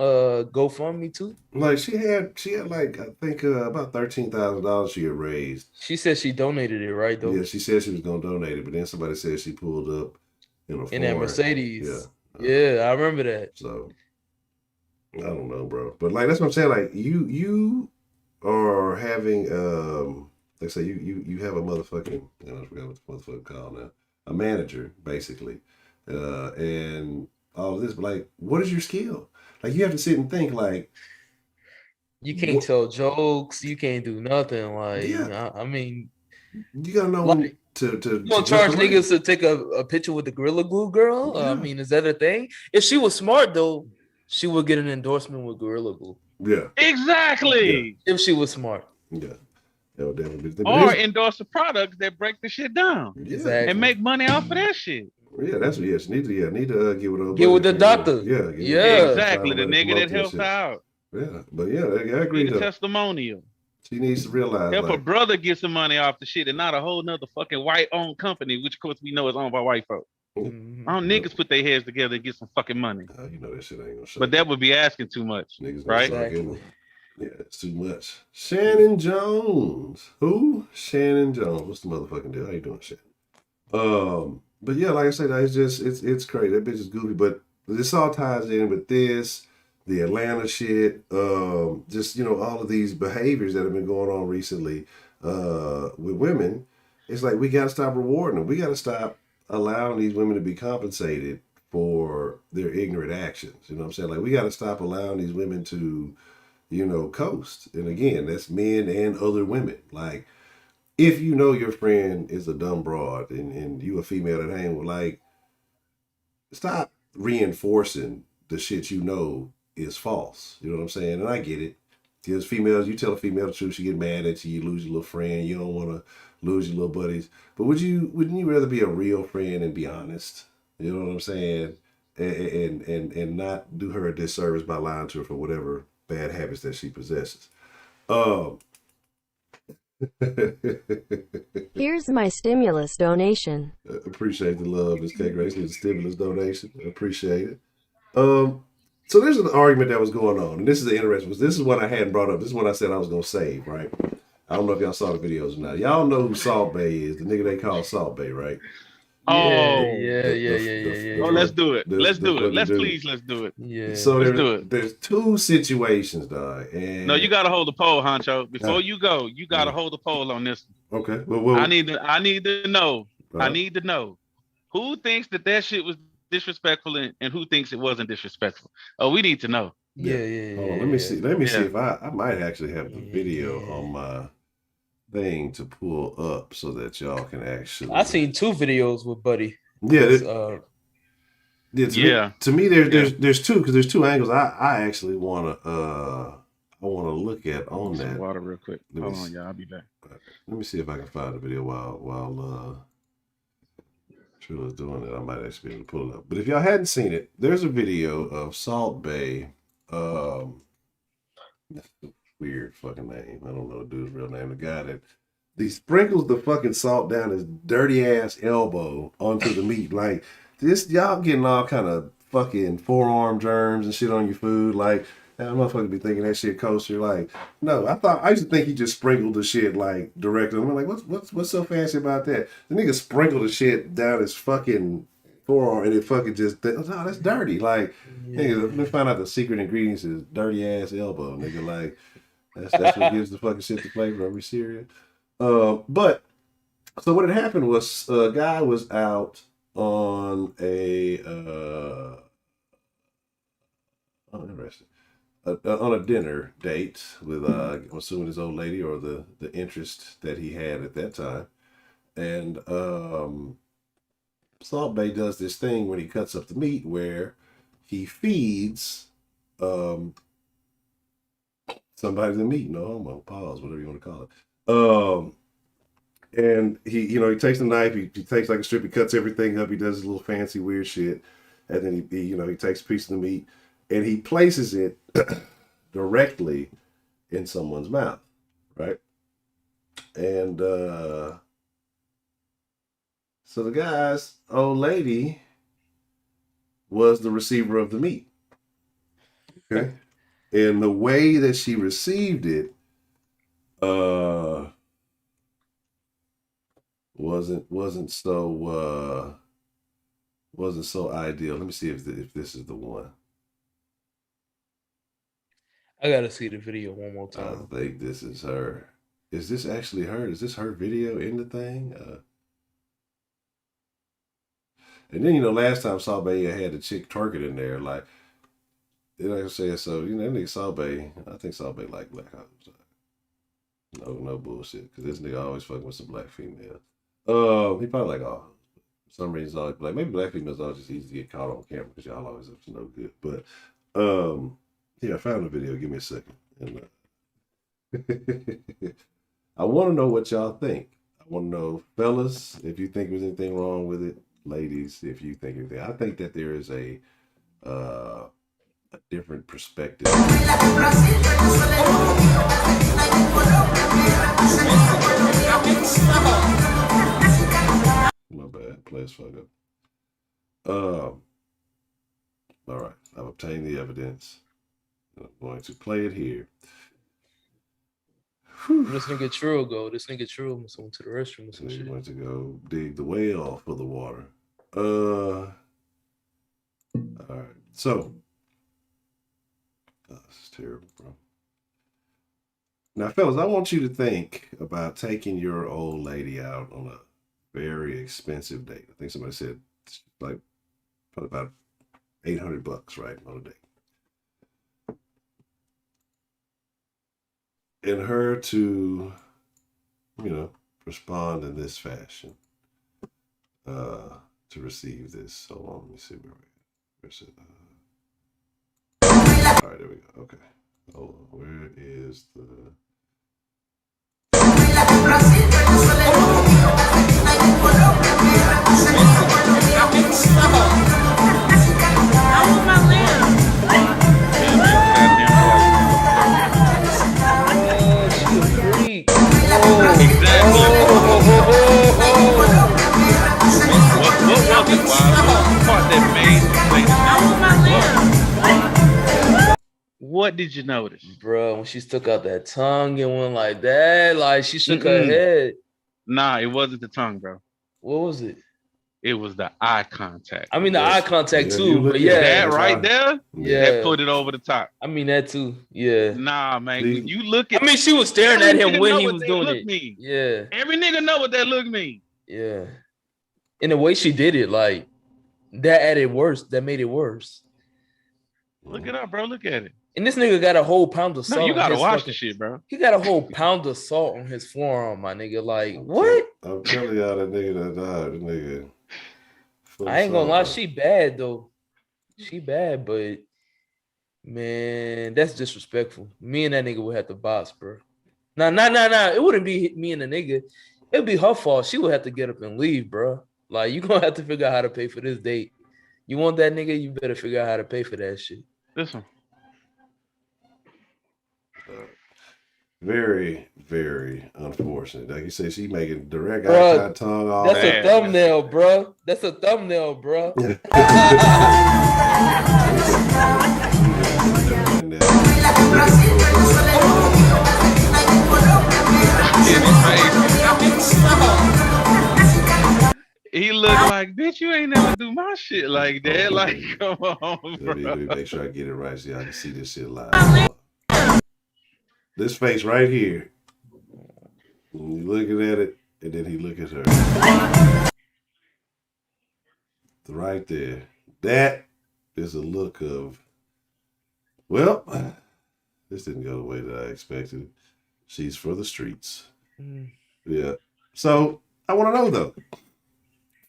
GoFundMe too? Like, she had like, I think about $13,000 she had raised. She said she donated it, right? Though. Yeah, she said she was gonna donate it, but then somebody said she pulled up in that Mercedes. Yeah, I remember that. So I don't know, bro. But like, that's what I'm saying. Like, you are having like, say you have a motherfucking, I forgot what the motherfucker called now, a manager basically, and all of this, but like, what is your skill? Like, you have to sit and think, like, you can't tell jokes, you can't do nothing. Like, I mean, you gotta know like, to you gonna charge niggas to take a picture with the Gorilla Glue girl? I mean, is that a thing? If she was smart though, she would get an endorsement with Gorilla Glue. Yeah, exactly. Yeah. If she was smart. Yeah. Or endorse a product that break the shit down. Exactly. And make money off of that shit. Yeah, that's what. Yes, need to get with get with the doctor. Yeah, exactly. The nigga that helps her out. Yeah, but yeah, I agree. Need a testimonial. She needs to realize, help her brother get some money off the shit, and not a whole nother fucking white-owned company, which of course we know is owned by white folk. Niggas put their heads together and get some fucking money. You know that shit ain't gonna show. But that would be asking too much, niggas, right? Exactly. Yeah, it's too much. Shannon Jones. Who? Shannon Jones. What's the motherfucking deal? How you doing, Shannon? But yeah, like I said, it's crazy. That bitch is goofy. But this all ties in with this, the Atlanta shit, just, all of these behaviors that have been going on recently with women. It's like, we got to stop rewarding them. We got to stop allowing these women to be compensated for their ignorant actions. You know what I'm saying? Like, we got to stop allowing these women to, coast. And again, that's men and other women. Like, if you know your friend is a dumb broad and you a female that hang with, like, stop reinforcing the shit is false. You know what I'm saying? And I get it. Because females, you tell a female the truth, she get mad at you, you lose your little friend, you don't want to lose your little buddies. But wouldn't you rather be a real friend and be honest? You know what I'm saying? And not do her a disservice by lying to her for whatever bad habits that she possesses. Here's my stimulus donation. Appreciate the love, Ms. K. Grace, with the stimulus donation. Appreciate it. So there's an argument that was going on, and this is the interesting. This is one I hadn't brought up. This is one I said I was gonna save, right? I don't know if y'all saw the videos or not. Y'all know who Salt Bay is, the nigga they call Salt Bay, right? Yeah. Oh, let's do it. Let's do it. Let's do it. Yeah. So let's do it. There's two situations, dog. And no, you gotta hold the poll, Honcho. Before you go, you gotta hold the poll on this one. Okay. Well, I need to know. I need to know who thinks that shit was disrespectful and who thinks it wasn't disrespectful. Oh, we need to know. Yeah. Hold on, let me see. Let me see if I might actually have the video on my thing to pull up so that y'all can actually. I seen 2 videos with Buddy. Yeah. To me, there's two, because there's 2 angles I actually want to look at on that. Water real quick. Hold on, y'all. I'll be back. Let me see if I can find the video while Trilla's doing it. I might actually be able to pull it up. But if y'all hadn't seen it, there's a video of Salt Bay. Weird fucking name. I don't know the dude's real name. The guy that he sprinkles the fucking salt down his dirty ass elbow onto the meat. Like this, y'all getting all kind of fucking forearm germs and shit on your food. Like that motherfucker be thinking that shit kosher. Like, no, I used to think he just sprinkled the shit like directly. I'm like, what's so fancy about that? The nigga sprinkled the shit down his fucking forearm and it fucking just, no, that's dirty. Like, nigga, let me find out the secret ingredients is dirty ass elbow, nigga. Like, that's what gives the fucking shit the flavor. Are we serious? But so what had happened was a guy was out on on a dinner date with I'm assuming his old lady or the interest that he had at that time, and Salt Bay does this thing when he cuts up the meat where he feeds somebody the meat. No homo. Pause. Whatever you want to call it. And he takes the knife. He takes like a strip. He cuts everything up. He does his little fancy weird shit, and then he takes a piece of the meat and he places it directly in someone's mouth, right? And so the guy's old lady was the receiver of the meat. Okay. And the way that she received it wasn't so ideal. Let me see if this is the one. I gotta see the video one more time. I think this is her. Is this actually her? Is this her video in the thing? And then last time Salt Bay had the chick twerking in there, like I said. So that nigga Salt Bay, I think Salt Bay like black hoes. No bullshit, because this nigga always fucking with some black females. He probably like for some reason always like maybe black females are just easy to get caught on camera because y'all always up to no good. But yeah, I found the video. Give me a second. And I want to know what y'all think. I want to know, fellas, if you think there's anything wrong with it. Ladies, if you think anything. I think that there is a different perspective. My bad. Play as fuck up. All right. I've obtained the evidence. I'm going to play it here. This nigga True go. This nigga True went to the restroom or some shit. Went to go dig the whale for the water. All right. So, this is terrible, bro. Now, fellas, I want you to think about taking your old lady out on a very expensive date. I think somebody said like probably about $800, right, on a date. And her to, respond in this fashion, to receive this. So let me see where is it? All right, there we go. Okay. Hold on, where is the? What did you notice, bro? When she stuck out that tongue and went like that, like she shook her head. Nah, it wasn't the tongue, bro. What was it? It was the eye contact. I mean, the eye contact too, but yeah, that right there, that put it over the top. I mean that too, yeah. Nah, man, when you look at. I mean, she was staring at him when he was doing it. Mean. Yeah, every nigga know what that look mean. Yeah, and the way she did it, like that added worse. That made it worse. Look it up, bro. Look at it. And this nigga got a whole pound of salt. No, you gotta watch the shit, bro. He got a whole pound of salt on his forearm, my nigga. Like, what? I'm telling y'all, that nigga that died, the nigga. I ain't gonna lie, she bad though. She bad, but man, that's disrespectful. Me and that nigga would have to box, bro. Nah. It wouldn't be me and the nigga. It'd be her fault. She would have to get up and leave, bro. Like, you gonna have to figure out how to pay for this date. You want that nigga, you better figure out how to pay for that shit. Listen. Very, very unfortunate. Like you say, she making direct eye tongue all that's a thumbnail, bro. That's a thumbnail, bro. He looked like, bitch, you ain't never do my shit like that. Like, come on, bro. Let me make sure I get it right so y'all can see this shit live. This face right here. When you looking at it, and then he look at her. Right there. That is a look of, well, this didn't go the way that I expected. She's for the streets. Yeah. So I want to know though,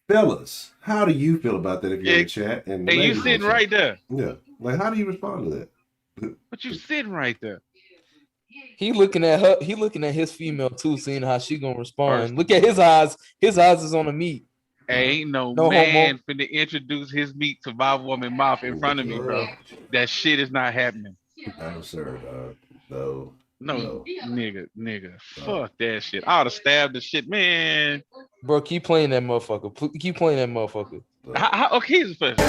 fellas, how do you feel about that if you're in the chat? And you sitting right there. Yeah. Like, how do you respond to that? But you sitting right there. He looking at her. He looking at his female too, seeing how she gonna respond. Look at his eyes. His eyes is on the meat. Ain't no man finna introduce his meat to my woman mouth in front of me, bro. That shit is not happening. No, sir. No. No, nigga. Fuck that shit. I ought to stab the shit, man. Bro, keep playing that motherfucker. Keep playing that motherfucker. Okay, here's the first. I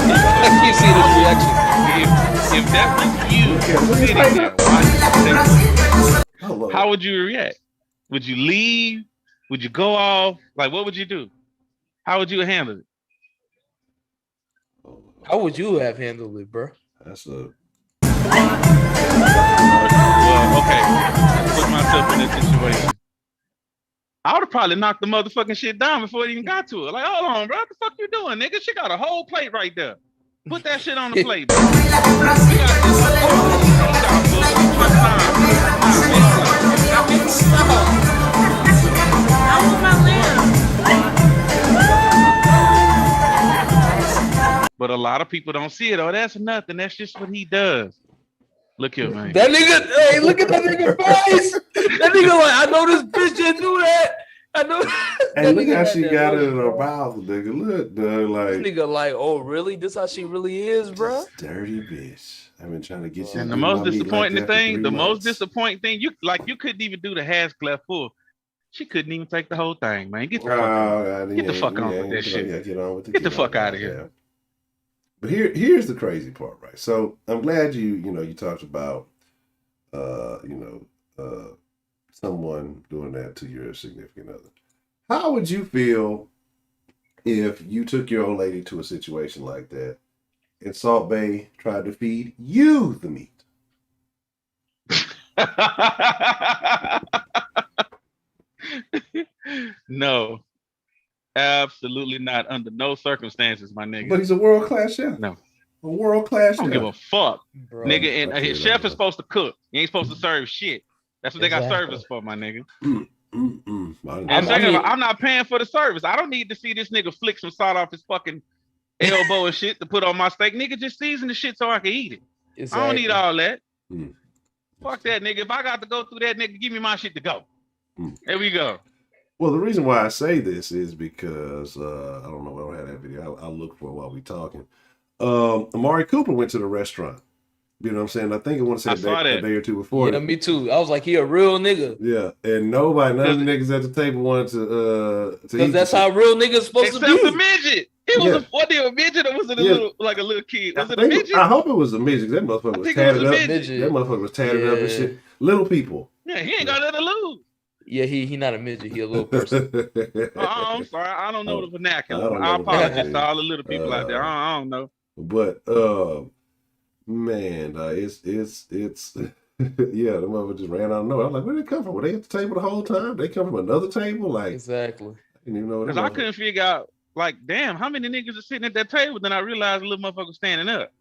keep seeing his reaction. If that was you sitting there watching, how would you react? Would you leave? Would you go off? Like, what would you do? How would you handle it? How would you have handled it, bro? That's a. Well, okay. Let's put myself in that situation. I would have probably knocked the motherfucking shit down before it even got to it. Like, hold on, bro. What the fuck you doing, nigga? She got a whole plate right there. Put that shit on the plate, bro. We got But a lot of people don't see it. Oh, that's nothing. That's just what he does. Look here, man. That nigga, hey, look at that nigga face. That nigga like, I know this bitch didn't do that. I know. And look how she got it in her mouth, nigga. Look, dog, like. This nigga like, oh, really? This how she really is, bro? Dirty bitch. I've been trying to get you. And the most disappointing thing, you couldn't even do the hash cleft full. She couldn't even take the whole thing, man. Get the fuck on. Get the fuck on with that shit. Get the fuck out of here. But here's the crazy part, right? So I'm glad you talked about someone doing that to your significant other. How would you feel if you took your old lady to a situation like that and Salt Bae tried to feed you the meat? No. Absolutely not. Under no circumstances, my nigga. But he's a world-class chef. No. A world-class chef. I don't give a fuck. Bro, nigga, and his chef is supposed to cook. He ain't supposed to serve shit. That's what they got service for, my nigga. I'm not paying for the service. I don't need to see this nigga flick some salt off his fucking elbow and shit to put on my steak. Nigga, just season the shit so I can eat it. Exactly. I don't need all that. Fuck that nigga. If I got to go through that, nigga, give me my shit to go. There we go. Well, the reason why I say this is because I don't know. I don't have that video. I'll look for it while we talking. Amari Cooper went to the restaurant. You know what I'm saying? I think I want to say a day or two before. Yeah, me too. I was like, he a real nigga. Yeah, and none of the niggas at the table wanted to eat. Because that's how real niggas supposed to be. Except the midget. Was it a midget or was it a little kid? Was it a midget? I hope it was a midget. That motherfucker was tatted up. That motherfucker was tatted up and shit. Little people. Yeah, he ain't got nothing to lose. Yeah, he not a midget. He a little person. I'm sorry. I don't know the vernacular. I apologize to all the little people out there. I don't know. But man, it's yeah, the motherfucker just ran out of nowhere. I was like, where did they come from? Were they at the table the whole time? They come from another table? Like exactly. I didn't even know. Because I couldn't figure out, like, damn, how many niggas are sitting at that table? Then I realized the little motherfucker standing up.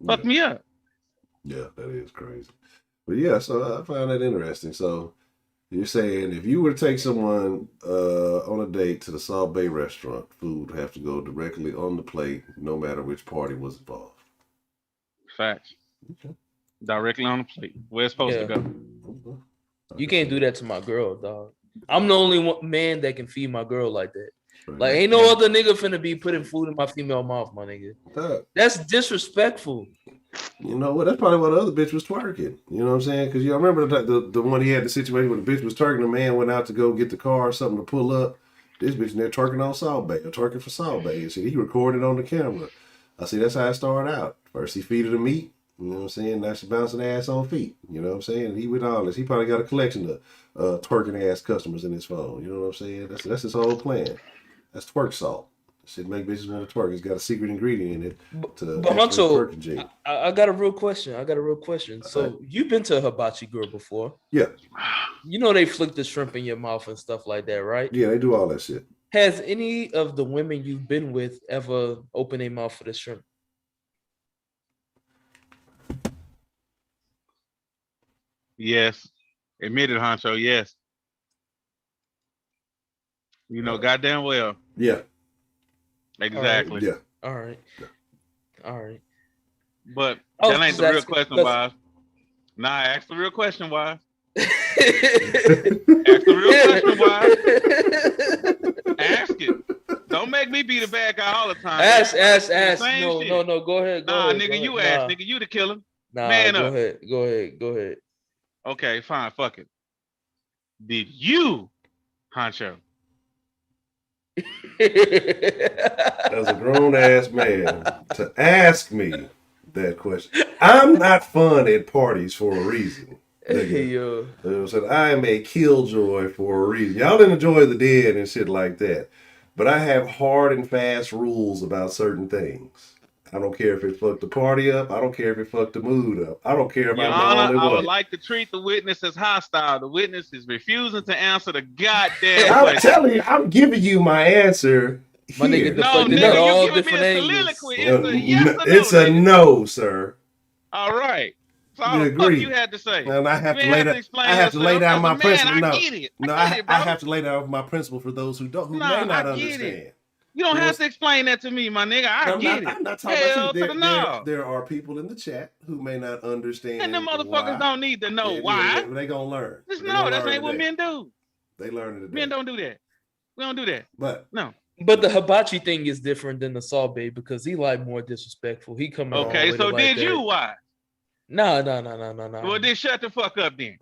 Fuck me up. Yeah, that is crazy. But yeah, so I find that interesting. So you're saying if you were to take someone on a date to the Salt Bay restaurant, food would have to go directly on the plate, no matter which party was involved. Facts. Okay. Directly on the plate. Where it's supposed to go. You can't do that to my girl, dog. I'm the only man that can feed my girl like that. Right. Like, ain't no other nigga finna be putting food in my female mouth, my nigga. That's disrespectful. You know what? That's probably why the other bitch was twerking. You know what I'm saying? Because you remember the one he had the situation where the bitch was twerking. The man went out to go get the car or something to pull up. This bitch in there twerking on Salt Bay, or twerking for Salt Bay. And see, he recorded on the camera. I see that's how it started out. First he feeded the meat. You know what I'm saying? Now she bouncing ass on feet. You know what I'm saying? And he with all this. He probably got a collection of twerking ass customers in his phone. You know what I'm saying? That's his whole plan. That's twerk salt. Shit make bitches want to twerk. It's got a secret ingredient in it. But Honcho, I got a real question. So you've been to a hibachi grill before? Yeah. You know they flick the shrimp in your mouth and stuff like that, right? Yeah, they do all that shit. Has any of the women you've been with ever opened their mouth for the shrimp? Yes. Admitted, Honcho, yes. You know, goddamn well. Yeah. Exactly. Yeah. All right. But that ain't the real question, Wise. Nah, ask the real question, Wise. Ask the real question, Wise. Ask it. Don't make me be the bad guy all the time. Ask. No. Go ahead. Nigga, you ask. Nigga, you the killer. Nah, man up. Go ahead. Okay, fine. Fuck it. Did you, Honcho? As a grown ass man to ask me that question. I'm not fun at parties for a reason. Yo. I am a killjoy for a reason. Y'all enjoy the dead and shit like that. But I have hard and fast rules about certain things. I don't care if it fucked the party up. I don't care if it fucked the mood up. I don't care if I'm the only one. I would like to treat the witness as hostile. The witness is refusing to answer the goddamn I'm question. telling you, I'm giving you my answer. My nigga, you're giving me a soliloquy. It's a yes or no. It's a no, sir. All right. So what the fuck you had to say? And I have to lay down my principle. I have to lay down my principle for those who may not understand. You don't have to explain that to me, my nigga. I get it. I'm not talking about you. There are people in the chat who may not understand. And the motherfuckers don't need to know why. They gonna learn. Just know that's ain't what men do. They learn it. Men don't do that. We don't do that. But the hibachi thing is different than the Salt Bay because he like more disrespectful. He coming. Okay, so did you why? No. Well, then shut the fuck up then.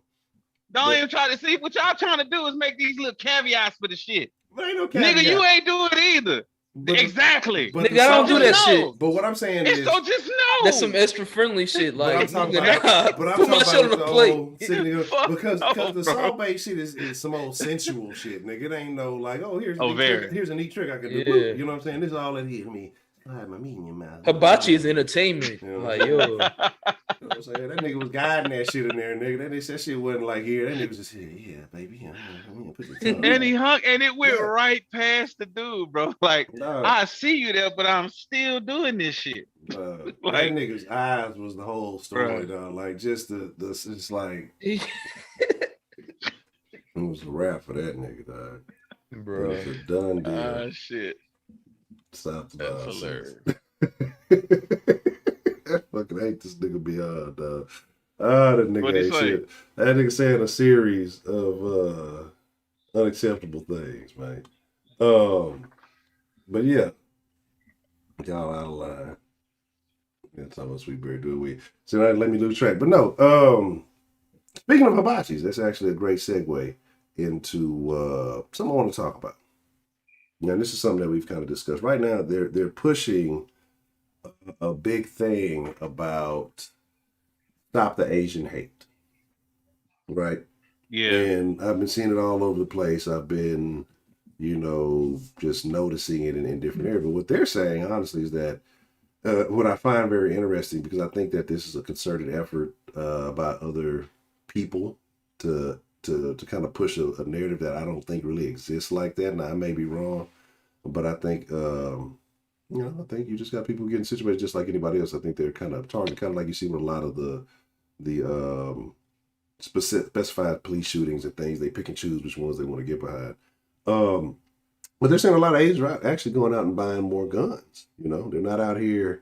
Don't even try to see what y'all trying to do is make these little caveats for the shit. Nigga, you ain't doing it either. Exactly. Nigga, I don't do that shit. But what I'm saying is, so just know that's some extra friendly shit. Like, I'm talking about the plate. Because the Salt Bay shit is some old sensual shit, nigga. It ain't no like, here's a neat trick I can do. Yeah. You know what I'm saying? This is all it is. I have my meat in your mouth. Hibachi is entertainment. You know? Like, yo. You know what I'm saying? That nigga was guiding that shit in there, nigga. That shit wasn't like here. That nigga was just here, yeah, baby. Put your tongue and he hung, and it went right past the dude, bro. Like, I see you there, but I'm still doing this shit. That nigga's eyes was the whole story, dog. Like, just it's like, it was a wrap for that nigga, dog. Bro. It was a done deal. Shit. Stop the That's hilarious. I fucking hate this nigga beyond, dog. That nigga What'd he ain't say? shit. That nigga saying a series of unacceptable things, man. But yeah, y'all out of line. That's how much we better do we. So let me lose track. But no, speaking of hibachis, that's actually a great segue into something I want to talk about. Now, this is something that we've kind of discussed. Right now, they're pushing a big thing about stop the Asian hate, right? Yeah. And I've been seeing it all over the place. I've been, just noticing it in different areas. But what they're saying, honestly, is that what I find very interesting, because I think that this is a concerted effort by other people to kind of push a narrative that I don't think really exists like that. Now, I may be wrong, but I think I think you just got people getting situated just like anybody else. I think they're kind of targeted, kind of like you see with a lot of the specified police shootings and things. They pick and choose which ones they want to get behind. But they're saying a lot of Asians are actually going out and buying more guns. They're not out here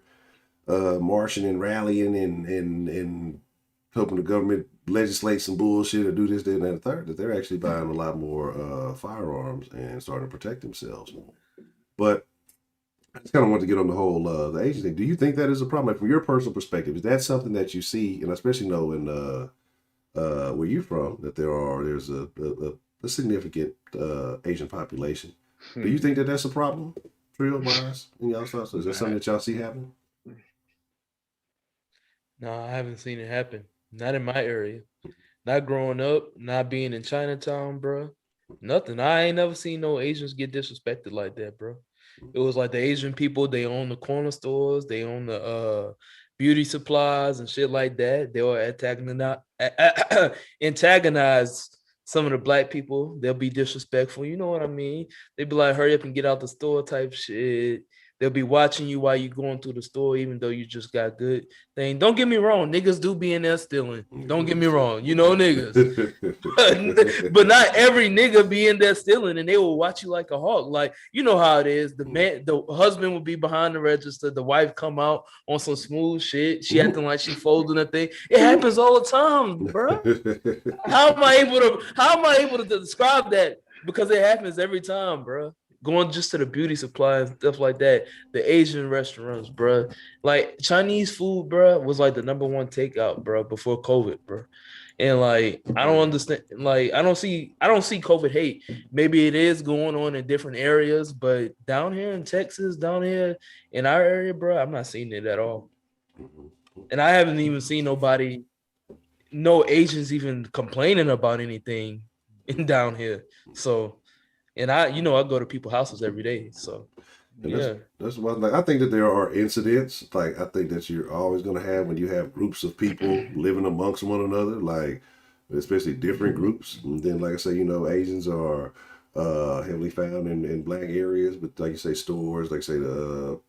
marching and rallying and hoping the government legislate some bullshit or do this, that, and that, third. That they're actually buying a lot more firearms and starting to protect themselves. But I just kind of want to get on the whole the Asian thing. Do you think that is a problem? Like, from your personal perspective, is that something that you see, and especially knowing where you're from, that there's a significant Asian population? Do you think that that's a problem, trio wise, in y'all's thoughts? Is that something that y'all see happening? No, I haven't seen it happen. Not in my area. Not growing up, not being in Chinatown, bro. Nothing. I ain't never seen no Asians get disrespected like that, bro. It was like the Asian people, they own the corner stores, they own the beauty supplies and shit like that. They were antagonize some of the black people. They'll be disrespectful. You know what I mean? They be like, hurry up and get out the store type shit. They'll be watching you while you're going through the store, even though you just got good thing. Don't get me wrong, niggas do be in there stealing. Don't get me wrong, niggas. But not every nigga be in there stealing, and they will watch you like a hawk. Like, you know how it is. The husband will be behind the register. The wife come out on some smooth shit. She acting like she folding a thing. It happens all the time, bro. How am I able to describe that? Because it happens every time, bro. Going just to the beauty supply and stuff like that. The Asian restaurants, bro. Like, Chinese food, bro, was like the number one takeout, bro, before COVID, bro. And like, I don't understand. Like, I don't see COVID hate. Maybe it is going on in different areas, but down here in Texas, down here in our area, bro, I'm not seeing it at all. And I haven't even seen no Asians even complaining about anything down here. So, and I go to people's houses every day. So, yeah. That's one. Like, I think that there are incidents. Like, I think that you're always going to have when you have groups of people living amongst one another, like, especially different groups. And then, like I say, Asians are heavily found in black areas, but like you say, stores, like say the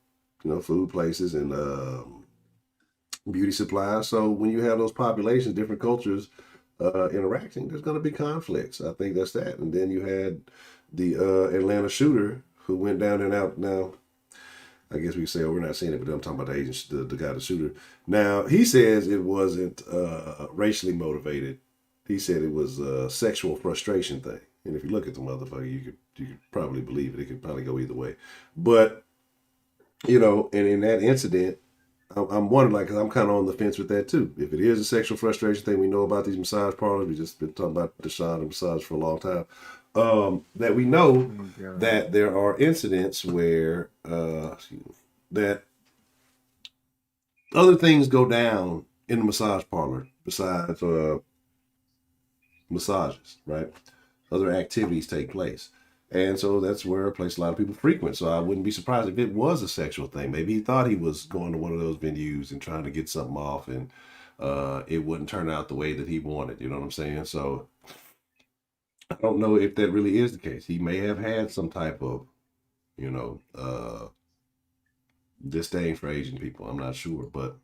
food places and beauty supplies. So when you have those populations, different cultures interacting, there's going to be conflicts. I think that's that. And then you had the Atlanta shooter who went down and out. Now, I guess we can say, oh, we're not seeing it, but I'm talking about the agent, the guy, the shooter. Now, he says it wasn't racially motivated. He said it was a sexual frustration thing. And if you look at the motherfucker, you could probably believe it. It could probably go either way. But, and in that incident, I'm wondering, like, because I'm kind of on the fence with that too. If it is a sexual frustration thing, we know about these massage parlors. We've just been talking about Deshaun and massage for a long time. That we know that there are incidents where that other things go down in the massage parlor besides massages, right? Other activities take place. And so that's where a place a lot of people frequent. So I wouldn't be surprised if it was a sexual thing. Maybe he thought he was going to one of those venues and trying to get something off, and it wouldn't turn out the way that he wanted. You know what I'm saying? So I don't know if that really is the case. He may have had some type of, disdain for Asian people. I'm not sure. But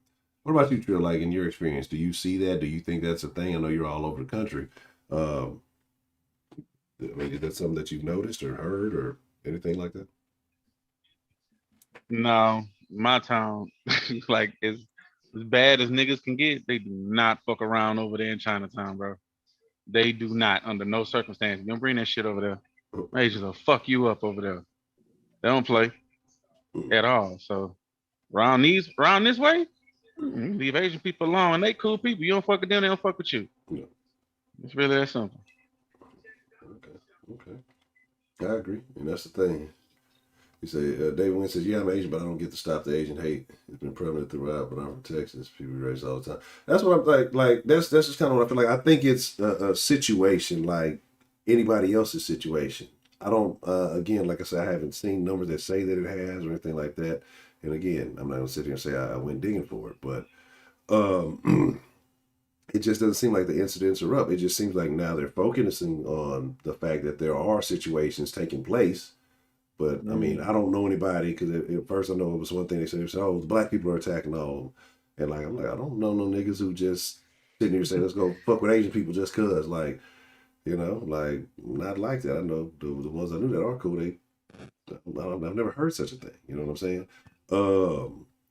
what about you, Trill? Like, in your experience, do you see that? Do you think that's a thing? I know you're all over the country. I mean, is that something that you've noticed or heard or anything like that? No, my town, like, is as bad as niggas can get, they do not fuck around over there in Chinatown, bro. They do not, under no circumstance. You don't bring that shit over there. Asians will fuck you up over there. They don't play at all. So around this way, you leave Asian people alone, and they cool people. You don't fuck with them, they don't fuck with you. Yeah. It's really that simple. Okay. I agree, and that's the thing. He said, David Wynn says, yeah, I'm Asian, but I don't get to stop the Asian hate. It's been prevalent throughout, but I'm from Texas. People raise all the time. That's what I'm like that's just kind of what I feel like. I think it's a situation like anybody else's situation. I don't, again, like I said, I haven't seen numbers that say that it has or anything like that. And again, I'm not going to sit here and say I went digging for it, but it just doesn't seem like the incidents are up. It just seems like now they're focusing on the fact that there are situations taking place. But I mean, I don't know anybody because at first I know it was one thing they said, oh, the black people are attacking all of them. And like, I'm like, I don't know no niggas who just sitting here saying, let's go fuck with Asian people just cause. Like, you know, like, not like that. I know the ones I knew that are cool, I've never heard such a thing. You know what I'm saying?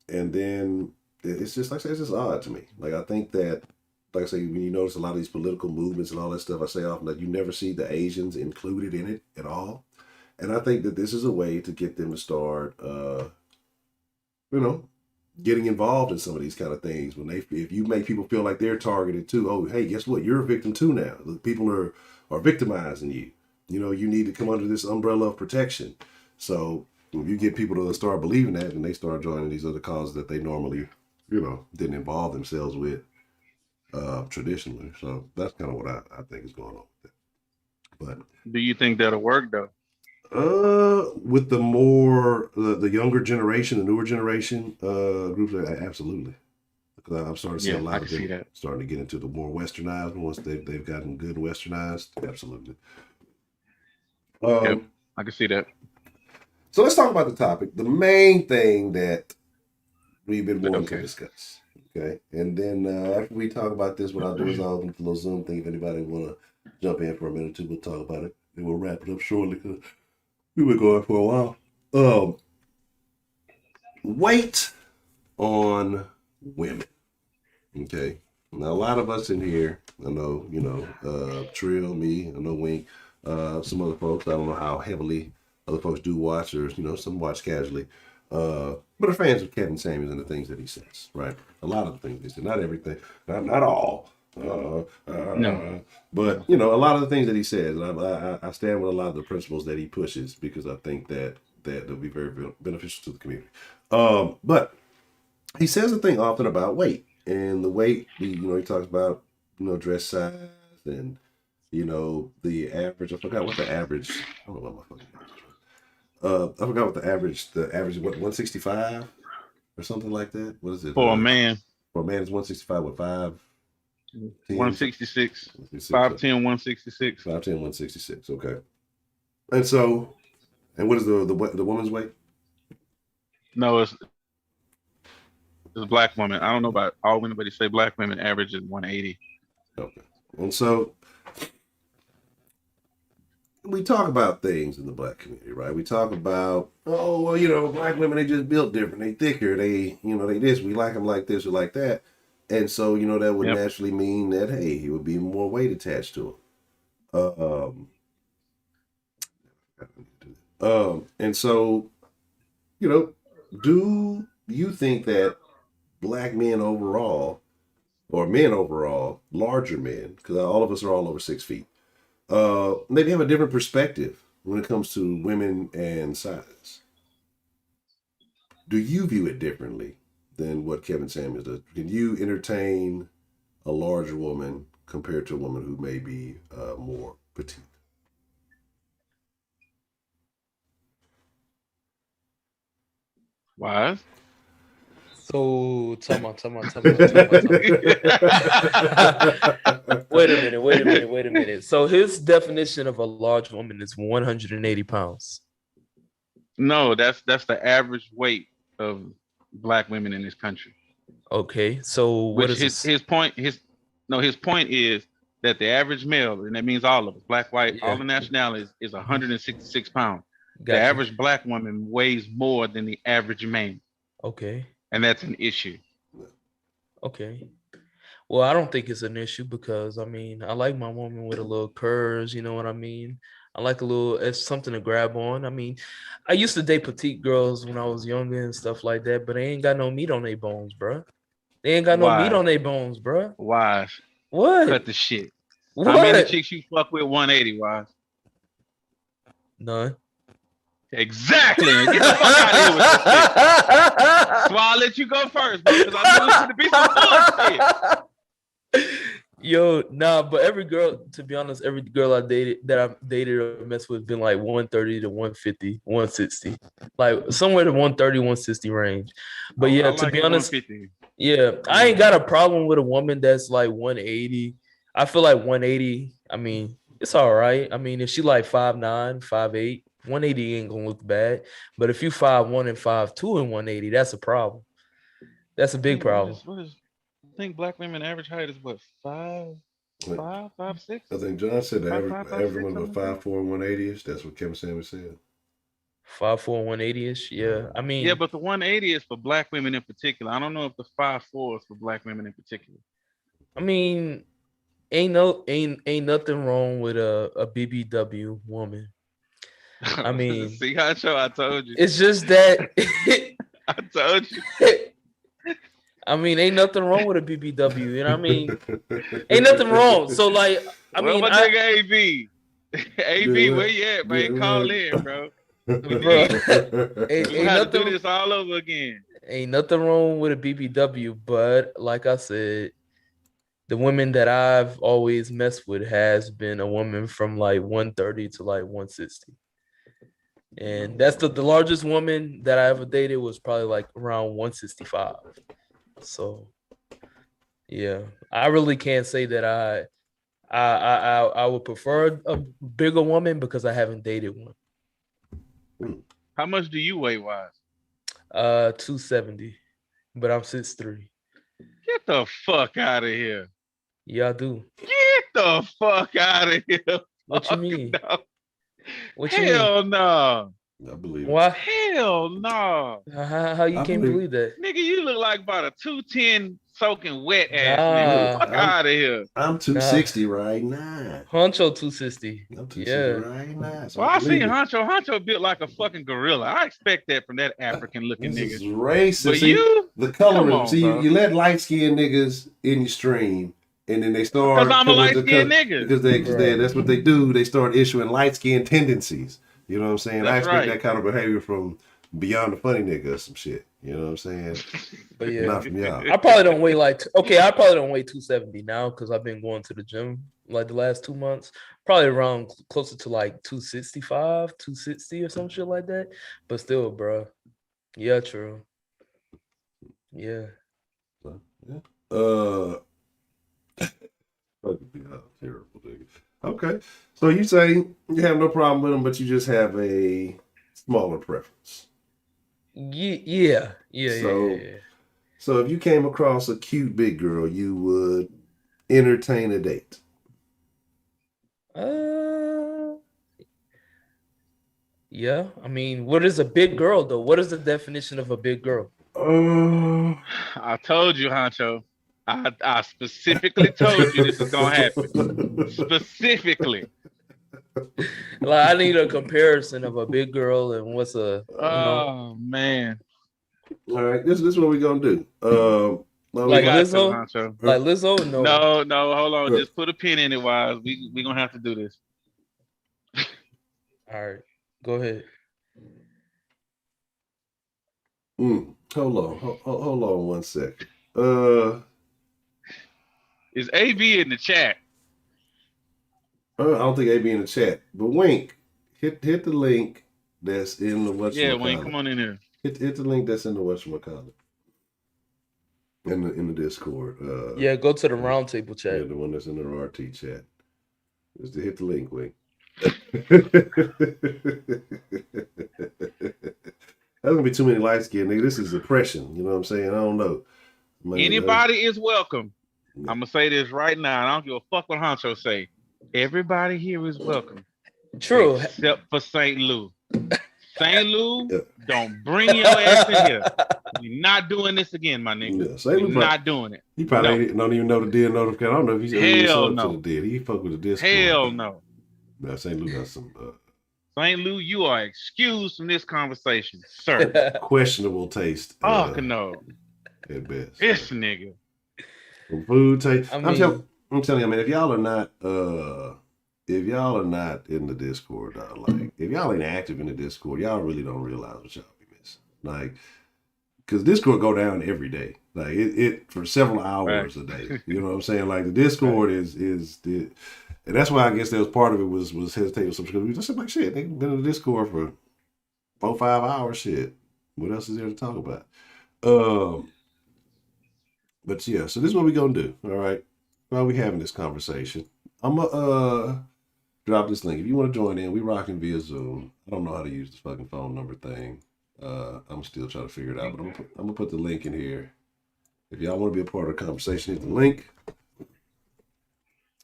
And then it's just, like I say, it's just odd to me. Like, I think that, like I say, when you notice a lot of these political movements and all that stuff, I say often that you never see the Asians included in it at all. And I think that this is a way to get them to start, getting involved in some of these kind of things. If you make people feel like they're targeted too, oh, hey, guess what? You're a victim too now. The people are victimizing you. You know, you need to come under this umbrella of protection. So if you get people to start believing that, and they start joining these other causes that they normally, didn't involve themselves with traditionally. So that's kind of what I think is going on with it. But do you think that'll work though? With the younger generation, the newer generation groups, absolutely. Because I'm starting to see a lot of them starting to get into the more westernized once they've gotten good and westernized. Absolutely. Yep, I can see that. So let's talk about the topic. The main thing that we've been wanting to discuss. Okay, and then after we talk about this, what I'll do is I'll open the little Zoom thing. If anybody want to jump in for a minute or two, we'll talk about it, and we'll wrap it up shortly because we were going for a while. Weight on women. Okay. Now a lot of us in here, I know, Trill, me, I know Wink, some other folks. I don't know how heavily other folks do watch, or some watch casually. But are fans of Kevin Samuels and the things that he says, right? A lot of the things he says, not everything, not all. No. But a lot of the things that he says, and I stand with a lot of the principles that he pushes because I think that they'll be very beneficial to the community. But he says a thing often about weight, and the weight, he talks about dress size and the average. I forgot what the average. I don't know what my fucking I forgot what the average. The average is what, 165 or something like that. What is it for a man? For a man, it's 165 with 5. 166. 5'10", 166. 5'10", 166. Okay. And so, and what is the woman's weight? No, it's black women. I don't know about all women, but they say black women average is 180. Okay. And so we talk about things in the black community, right? We talk about, black women, they just built different. They thicker. They this. We like them like this or like that. And so, that would naturally mean that, hey, it would be more weight attached to them. And so, do you think that black men overall, or men overall, larger men, because all of us are all over 6 feet, maybe have a different perspective when it comes to women and size? Do you view it differently than what Kevin Samuels does? Can you entertain a larger woman compared to a woman who may be more petite? Why? So, tell me. Wait a minute. So his definition of a large woman is 180 pounds. No, that's the average weight of black women in this country. Okay, so what is his point? His point is that the average male, and that means all of us, black, white, all the nationalities, is 166 pounds. Gotcha. The average black woman weighs more than the average man. Okay. And that's an issue. Okay. Well, I don't think it's an issue because I mean, I like my woman with a little curves. You know what I mean? I like a little. It's something to grab on. I mean, I used to date petite girls when I was younger and stuff like that, but they ain't got no meat on their bones, bro. They ain't got no meat Wise. on their bones, bro. Wise. What? Cut the shit. How many What? chicks you fuck with 180, Wise? None. Exactly. Get the fuck out of here with that shit. That's why I let you go first, bro, because I knew it was going to be some bullshit. Yo, nah, but every girl, to be honest, every girl I dated or messed with been like 130 to 150, 160. Like somewhere to 130, 160 range. But yeah, I to like be honest, 150. yeah, I ain't got a problem with a woman that's like 180. I feel like 180, I mean, it's all right. I mean, if she like 5'9", 5'8", 180 ain't gonna look bad. But if you 5'1" and 5'2" and 180, that's a problem. That's a big problem. What is I think black women average height is what, 5'5", 5'6"? I think John said the 5'5", average 5'6", one was 5'4", 180ish. That's what Kemah Sandwich said. 5'4", 180ish. Yeah, I mean, yeah, but the 180 is for black women in particular. I don't know if the 5'4" is for black women in particular. I mean, ain't nothing wrong with a BBW woman. I mean, see, Honcho, I told you. It's just that I told you. I mean, ain't nothing wrong with a BBW. You know what I mean? Ain't nothing wrong. So like, I mean, my nigga AB, AB, where you at, man? Call in, bro. Bro, we have to do this all over again. Ain't nothing wrong with a BBW, but like I said, the women that I've always messed with has been a woman from like 130 to like 160. And that's the largest woman that I ever dated was probably like around 165. So yeah, I really can't say that I would prefer a bigger woman because I haven't dated one. How much do you weigh, Wise? 270, but I'm 6'3". Get the fuck out of here. Yeah, I do. Get the fuck out of here. What you mean? No. What you Hell mean? No. I believe it. Why? Hell no. How you can't believe that? Nigga, you look like about a 210 soaking wet ass nigga. Fuck out of here. I'm 260 right now. Honcho 260. I'm 260 right now. So well, I seen Honcho. Honcho built like a fucking gorilla. I expect that from that African looking nigga. This is racist. But see, you? The color. See, you let light skinned niggas in your stream. And then they start because I'm a light skinned nigga. Because that's what they do. They start issuing light skinned tendencies. You know what I'm saying? That's I expect that kind of behavior from Beyond the Funny nigga or some shit. You know what I'm saying? But yeah, not from y'all. I probably don't weigh I probably don't weigh 270 now because I've been going to the gym like the last 2 months. Probably around closer to like 265, 260 or some shit like that. But still, bro. Yeah, true. Yeah. Terrible nigga. Okay, so you say you have no problem with them, but you just have a smaller preference. Yeah. So if you came across a cute big girl, you would entertain a date. Yeah. I mean, what is a big girl though? What is the definition of a big girl? I told you, Honcho. I specifically told you this is gonna happen. Specifically. Like I need a comparison of a big girl and what's a. Man. All right, this is what we're gonna do. Like Lizzo? Like Lizzo? No, hold on. Just put a pin in it, Wise. We gonna have to do this. All right, go ahead. Hold on 1 second. Is AB in the chat? I don't think AB in the chat. But Wink, hit the link that's in the whatchamacallit. Yeah, Wink, come on in here. Hit the link that's in the whatchamacallit. In the Discord. Yeah, go to the roundtable chat. Yeah, the one that's in the RT chat. Just to hit the link, Wink. That's gonna be too many light skinned niggas. This is oppression. You know what I'm saying? I don't know. Anybody is welcome. Yeah. I'm gonna say this right now. I don't give a fuck what Honcho say. Everybody here is welcome. True. Except for St. Lou. St. Lou, don't bring your ass in here. We're not doing this again, my nigga. We're not doing it. He probably don't even know the deal notification. I don't know if he's Hell no. to the deal. He fuck with the Discord. Hell no. Now, St. Lou got some. St. Lou, you are excused from this conversation, sir. Questionable taste. Fuck no. At best. This nigga. From food taste. I'm telling you, man, if y'all are not in the Discord, like if y'all ain't active in the Discord, y'all really don't realize what y'all be missing. Like, because Discord go down every day. Like it for several hours a day. You know what I'm saying? Like the Discord is the. And that's why I guess there was part of it was hesitating because we just said like shit, they've been in the Discord for 4-5 hours. Shit. What else is there to talk about? But yeah, so this is what we're gonna do. All right. While we having this conversation, I'm gonna drop this link. If you want to join in, we rocking via Zoom. I don't know how to use this fucking phone number thing. I'm still trying to figure it out, but I'm gonna put the link in here. If y'all want to be a part of the conversation, hit the link.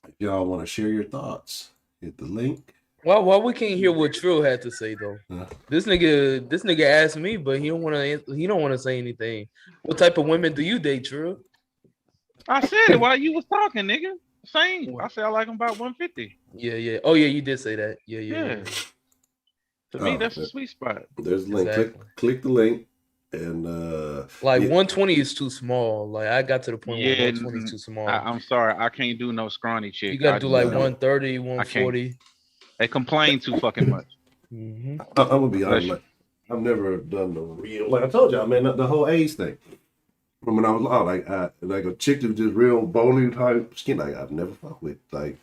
If y'all want to share your thoughts, hit the link. Well, we can't hear what Trill had to say though. This nigga asked me, but he don't want to say anything. What type of women do you date, Trill? I said it while you was talking, nigga. Same. I said I like them about 150. Yeah. Oh yeah, you did say that. Yeah. To me, that's a sweet spot. There's a link. Exactly. Click the link. And like 120 is too small. Like I got to the point where 120 is too small. I'm sorry, I can't do no scrawny chick. You gotta do like 130, 140. They complain too fucking much. I'm gonna be honest. Like, I've never done the real. Like I told y'all, man, the whole age thing. From when I was like a chick that was just real bony type skin. Like I've never fucked with. Like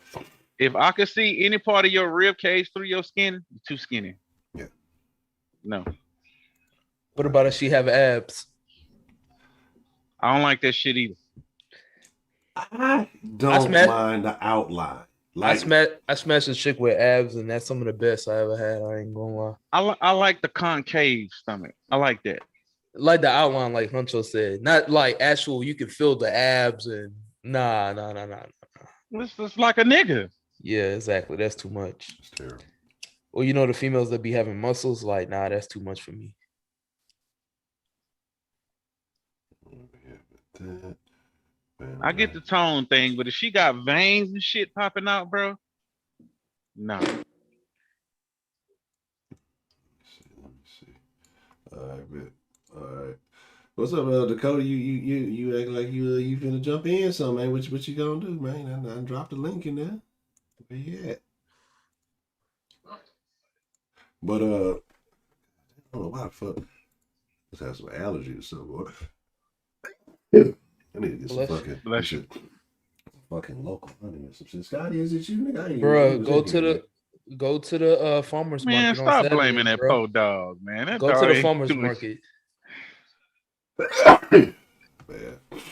if I could see any part of your rib cage through your skin, you're too skinny. Yeah. No. What about if she have abs? I don't like that shit either. I don't mind the outline. Like, I smashed a chick with abs, and that's some of the best I ever had. I ain't gonna lie. I like the concave stomach. I like that. Like the outline, like Honcho said, not like actual. You can feel the abs and nah. It's like a nigga. Yeah, exactly. That's too much. It's terrible. Well, you know the females that be having muscles, like nah, that's too much for me. I get the tone thing, but if she got veins and shit popping out, bro, no. Let me see. All right. What's up, Dakota? You act like you finna jump in something, man. What you gonna do, man? I dropped the link in there. Where you at? But I don't know why the fuck. Let's have some allergies or something. I need to get some fucking local honey or some shit. Scotty, is it you, nigga? Bro, go to the farmer's market. Man, stop blaming that poor dog, man. Go to the farmer's market. Man.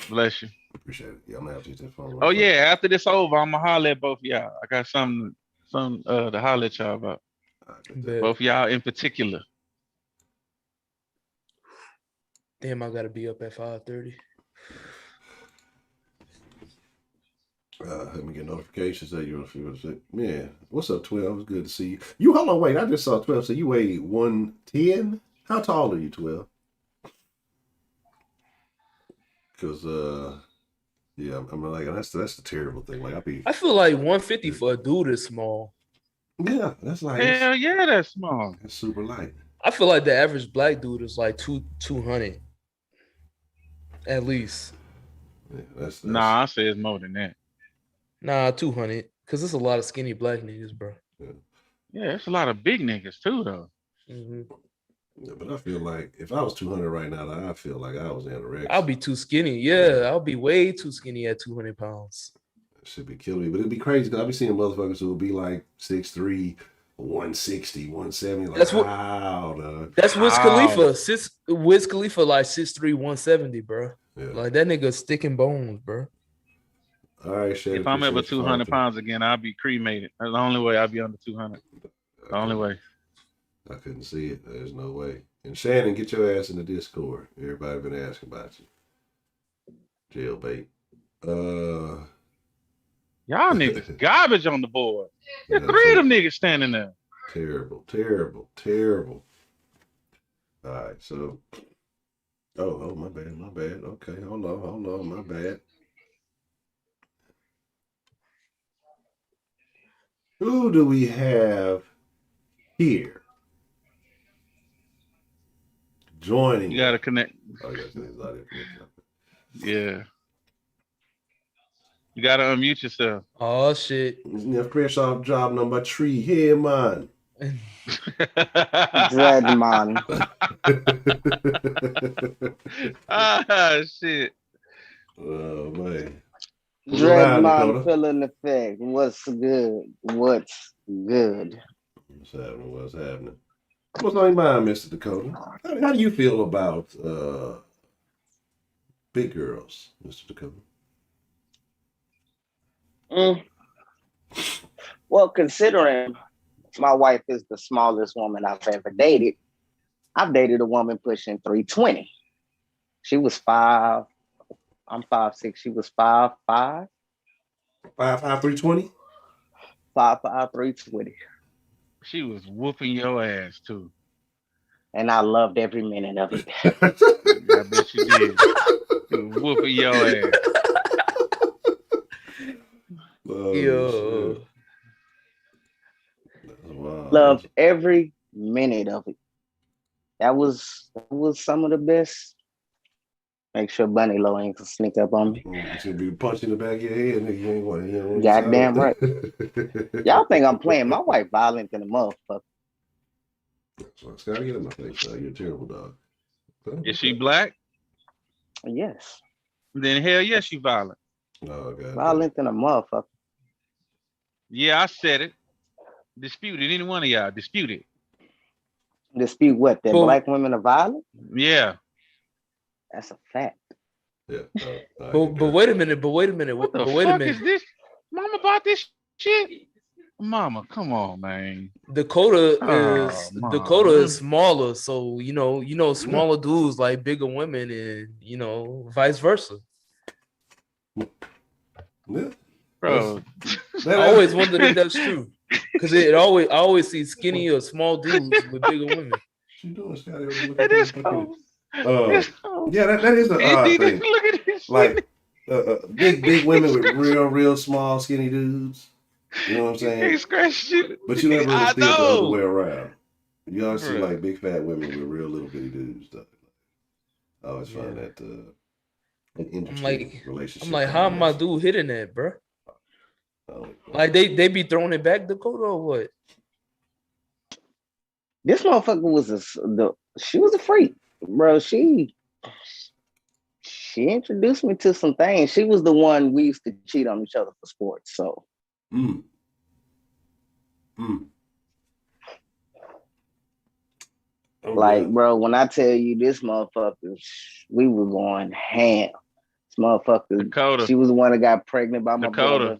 Bless you. Appreciate it. Yeah, I'm gonna have to use that phone. Oh yeah, after this over, I'm gonna holler at both of y'all. I got something to holler at y'all about. Both of y'all in particular. Damn, I gotta be up at 5:30. Let me get notifications that you're on the man. What's up, 12? It's good to see you. Hold on, wait. I just saw 12. So you weigh 110? How tall are you, 12? Because yeah, I'm like that's the terrible thing. Like I feel like 150 for a dude is small. Yeah, that's like hell yeah, that's small. That's super light. I feel like the average black dude is like 200 at least. Yeah, that's nah, I say it's more than that. Nah, 200. Because there's a lot of skinny black niggas, bro. Yeah, it's a lot of big niggas too, though. Mm-hmm. Yeah, but I feel like if I was 200 right now, I feel like I was anorexic. I'll be too skinny. Yeah, I'll be way too skinny at 200 pounds. That should be killing me. But it'd be crazy because I'll be seeing motherfuckers who will be like 6'3", 160, 170. Like, that's what, that's Wiz Khalifa. Wiz Khalifa like 6'3", 170, bro. Yeah. Like that nigga sticking bones, bro. All right, Shannon. If I'm ever 200 pounds again, I'll be cremated. That's the only way I'll be under 200. The only way. I couldn't see it. There's no way. And Shannon, get your ass in the Discord. Everybody been asking about you. Jailbait. Y'all niggas garbage on the board. There's 3 of them niggas standing there. Terrible. All right, so oh my bad. Okay, hold on, my bad. Who do we have here joining? You gotta connect. Oh, you gotta send his audio connection. Yeah. You gotta unmute yourself. Oh shit. Yeah, fresh off job number 3 here, man. Dreadman. Ah shit. Oh man. What's going on, Dreadman Dakota? feeling effect. What's good? What's good? What's happening? What's on your mind, Mr. Dakota? How do you feel about big girls, Mr. Dakota? Well, considering my wife is the smallest woman I've ever dated, I've dated a woman pushing 320. She was 5. I'm 5'6". She was 5'5". 5'5", 320? 5'5", 320. She was whooping your ass too. And I loved every minute of it. I bet you did. She was whooping your ass. Oh, Yo. shit. Wow. Loved every minute of it. That was some of the best. Make sure Bunny Low ain't gonna sneak up on me. You should be punching the back of your head, nigga. You ain't want, you know, Goddamn right. Y'all think I'm playing? My wife violent than a motherfucker. So I gotta get in my face. You're a terrible dog. Is she black? Yes. Then hell yes, she violent. Oh, God. Violent than a motherfucker. Yeah, I said it. Dispute it. Any one of y'all dispute it. Dispute what? That black women are violent? Yeah. That's a fact. Yeah. But wait a minute. What the fuck is this? Mama bought this shit? Mama, come on, man. Dakota is smaller, so smaller dudes like bigger women, and vice versa. Yeah. Bro, I always wondered if that's true, because I always see skinny or small dudes with bigger women. What you doing, Scotty? That is cool. Yeah, that is the odd thing. Look at this. Like big women with real small skinny dudes. You know what I'm saying? But you never really see it the other way around. You always see like big fat women with real little bitty dudes. I always find that an interesting relationship. I'm like, how am my dude hitting that, bro? Like they be throwing it back, Dakota, or what? This motherfucker was she was a freak, bro. She introduced me to some things. She was the one we used to cheat on each other for sports. So, like, bro, when I tell you this motherfucker, we were going ham. This motherfucker, Dakota. She was the one that got pregnant by my brother.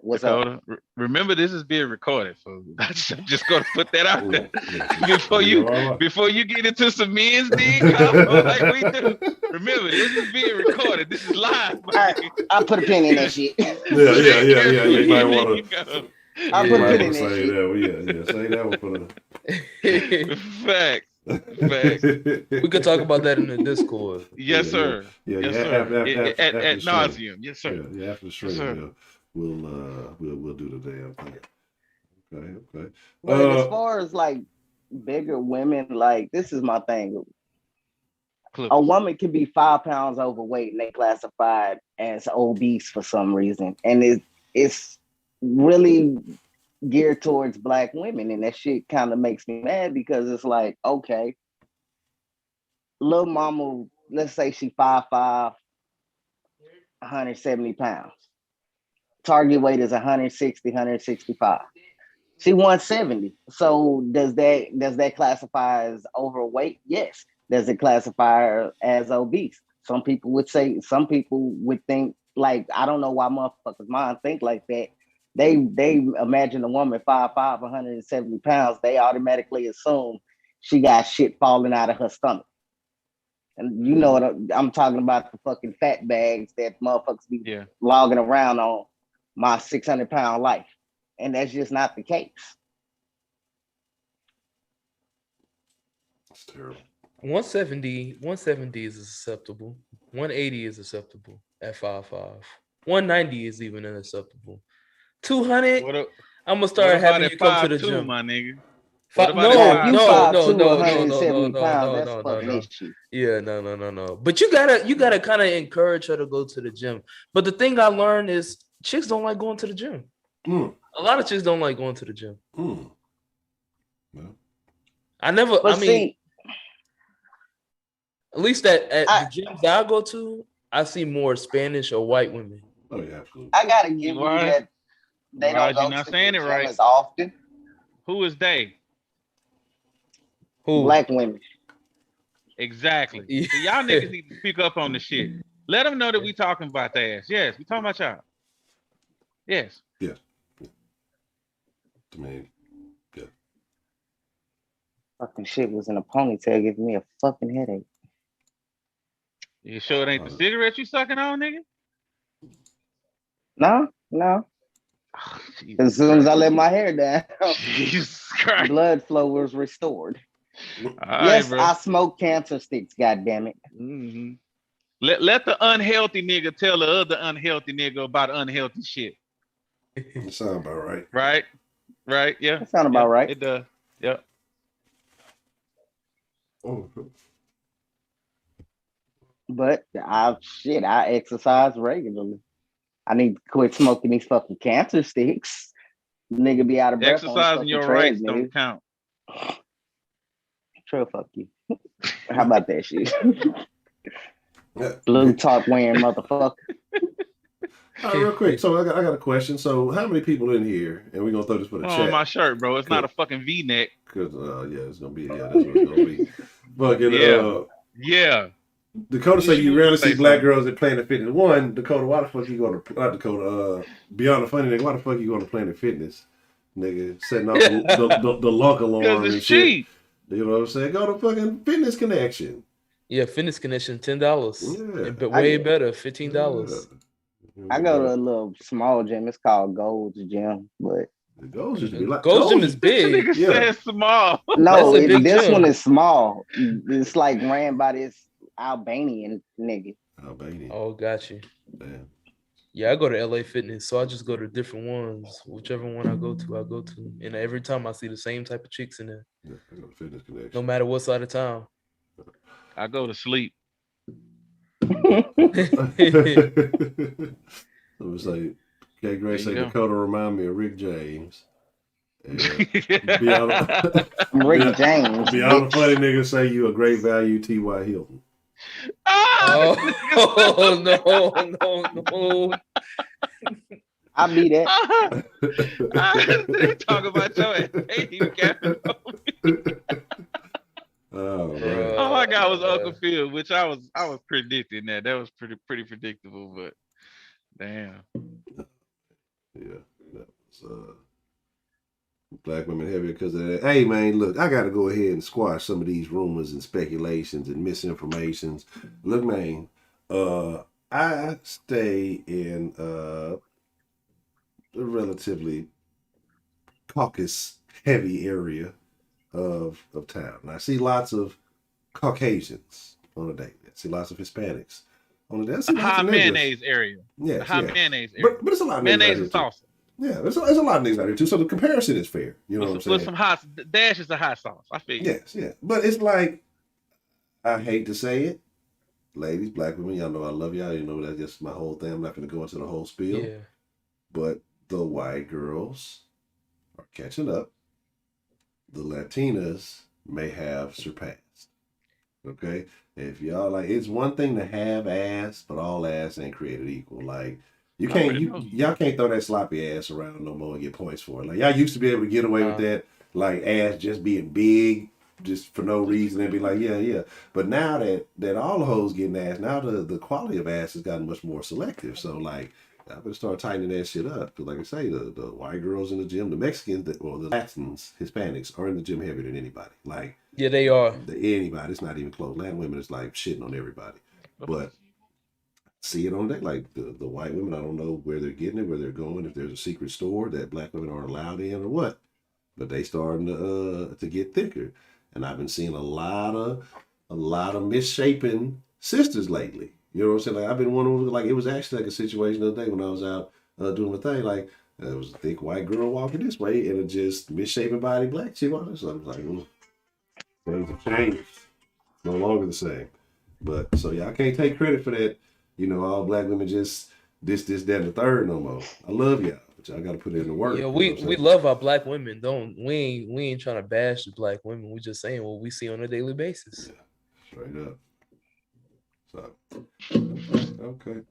What's Dakota, up? Remember, this is being recorded, so I'm just gonna put that out there before you get into some men's dig like we do. Remember, this is being recorded. This is live. I put a pin in that shit. Yeah. You might want to. I put a pin in that say shit. That. Say that one for the fact. We could talk about that in the Discord. Yes, sir. Yes, sir. At nauseum. Yes, sir. Yeah, after the stream, we'll do the damn thing. Okay. But as far as like bigger women, like this is my thing. A woman can be 5 pounds overweight and they classified as obese for some reason, and it's really geared towards black women, and that shit kind of makes me mad because it's like, okay, little mama, let's say she 5'5", 170 pounds. Target weight is 160, 165. She 170. So does that classify as overweight? Yes. Does it classify her as obese? Some people would think, like, I don't know why motherfuckers' mind think like that. They imagine a woman 5'5", 170 pounds, they automatically assume she got shit falling out of her stomach. And you know what I'm talking about, the fucking fat bags that motherfuckers be logging around on my 600-pound life. And that's just not the case. It's terrible. 170 is acceptable. 180 is acceptable at 5'5". 190 is even unacceptable. 200. I'm gonna start having you come to the gym, my nigga. No. Yeah, no. But you gotta kind of encourage her to go to the gym. But the thing I learned is chicks don't like going to the gym. A lot of chicks don't like going to the gym. No. At least at the gyms I go to, I see more Spanish or white women. Oh yeah, absolutely. I gotta give you that. They don't go to the gym as often. Who is they? Who? Black women. Exactly. So y'all niggas need to speak up on the shit. Let them know that we talking about their ass. Yes, we talking about y'all. Yes. Yeah. I mean, yeah. Fucking shit was in a ponytail giving me a fucking headache. You sure it ain't the cigarette you sucking on, nigga? No. Oh, as soon as I let my hair down, Jesus Christ, blood flow was restored. Yes, I smoke cancer sticks. God damn it. Mm-hmm. Let the unhealthy nigga tell the other unhealthy nigga about unhealthy shit. That sound about right. Right. Yeah. That sound about right. It does. Yep. But I exercise regularly. I need to quit smoking these fucking cancer sticks. Nigga be out of breath. Exercising your rights don't count. True, fuck you. How about that shit? Blue top wearing motherfucker. All right, real quick. So I got a question. So how many people in here? And we're gonna throw this with a chat. On my shirt, bro. It's not a fucking V-neck. Cause it's gonna be that's what it's gonna be. Fucking yeah. Dakota say you rarely see black girls at Planet Fitness. One, Dakota, why the fuck you going to not Dakota? Beyond the funny nigga, why the fuck you going to Planet Fitness, nigga? Setting off the lock alarm and shit. You know what I'm saying? Go to fucking Fitness Connection. Yeah, Fitness Connection, $10. Yeah, but way better, $15. Yeah. I go to a little small gym. It's called Gold's Gym, but the Gold's used to be like Gold's Gym is big. Nigga said small. No, this one is small. It's like ran by this Albanian nigga. Albanian. Oh, got you. Damn. Yeah, I go to LA Fitness, so I just go to different ones. Whichever one I go to. And every time I see the same type of chicks in there. Yeah, I go to Fitness Connection. No matter what side of town. I go to sleep. It was like, K. Gray say Dakota remind me of Rick James. Rick James. Beyond the funny nigga say you a great value, T.Y. Hilton. No. I'll be that. Talk about your all I got was Uncle Phil, which I was predicting that. That was pretty predictable, but damn. Yeah, that was black women heavier because of that. Hey man, look, I gotta go ahead and squash some of these rumors and speculations and misinformations. Look, man, I stay in a relatively caucus heavy area of town. And I see lots of Caucasians on a day. I see lots of Hispanics on a day. High mayonnaise area. Yeah, mayonnaise area. But it's a lot of mayonnaise and salsa. Yeah, there's a lot of niggas out here too. So the comparison is fair. You know what I'm saying? With some hot dash is a hot sauce. I feel you. Yes, yeah. But it's like, I hate to say it, ladies, black women, y'all know I love y'all. You know that's just my whole thing. I'm not going to go into the whole spiel. Yeah. But the white girls are catching up. The Latinas may have surpassed. Okay? If y'all like, it's one thing to have ass, but all ass ain't created equal. Like, y'all can't throw that sloppy ass around no more and get points for it. Like, y'all used to be able to get away with that, like ass just being big, just for no reason, and be like, yeah. But now that all the hoes getting ass, now the quality of ass has gotten much more selective. So like, I better start tightening that shit up. Because like I say, the white girls in the gym, the Mexicans, or the Latins, Hispanics are in the gym heavier than anybody. Like, yeah, they are. Anybody. It's not even close. Latin women is like shitting on everybody. But see it on that, like the white women, I don't know where they're getting it, where they're going, if there's a secret store that black women aren't allowed in or what. But they starting to get thicker. And I've been seeing a lot of a lot of misshapen sisters lately. You know what I'm saying? Like I've been one of them. Like it was actually like a situation the other day when I was out doing my thing. Like it was a thick white girl walking this way and a just misshapen body black chick walking. So I was like, things have changed. No longer the same. But so yeah, I can't take credit for that. You know, all black women just this, that, and the third no more. I love y'all, but y'all got to put in the work. Yeah, we love our black women. We ain't trying to bash the black women. We just saying what we see on a daily basis. Yeah, straight up. So okay,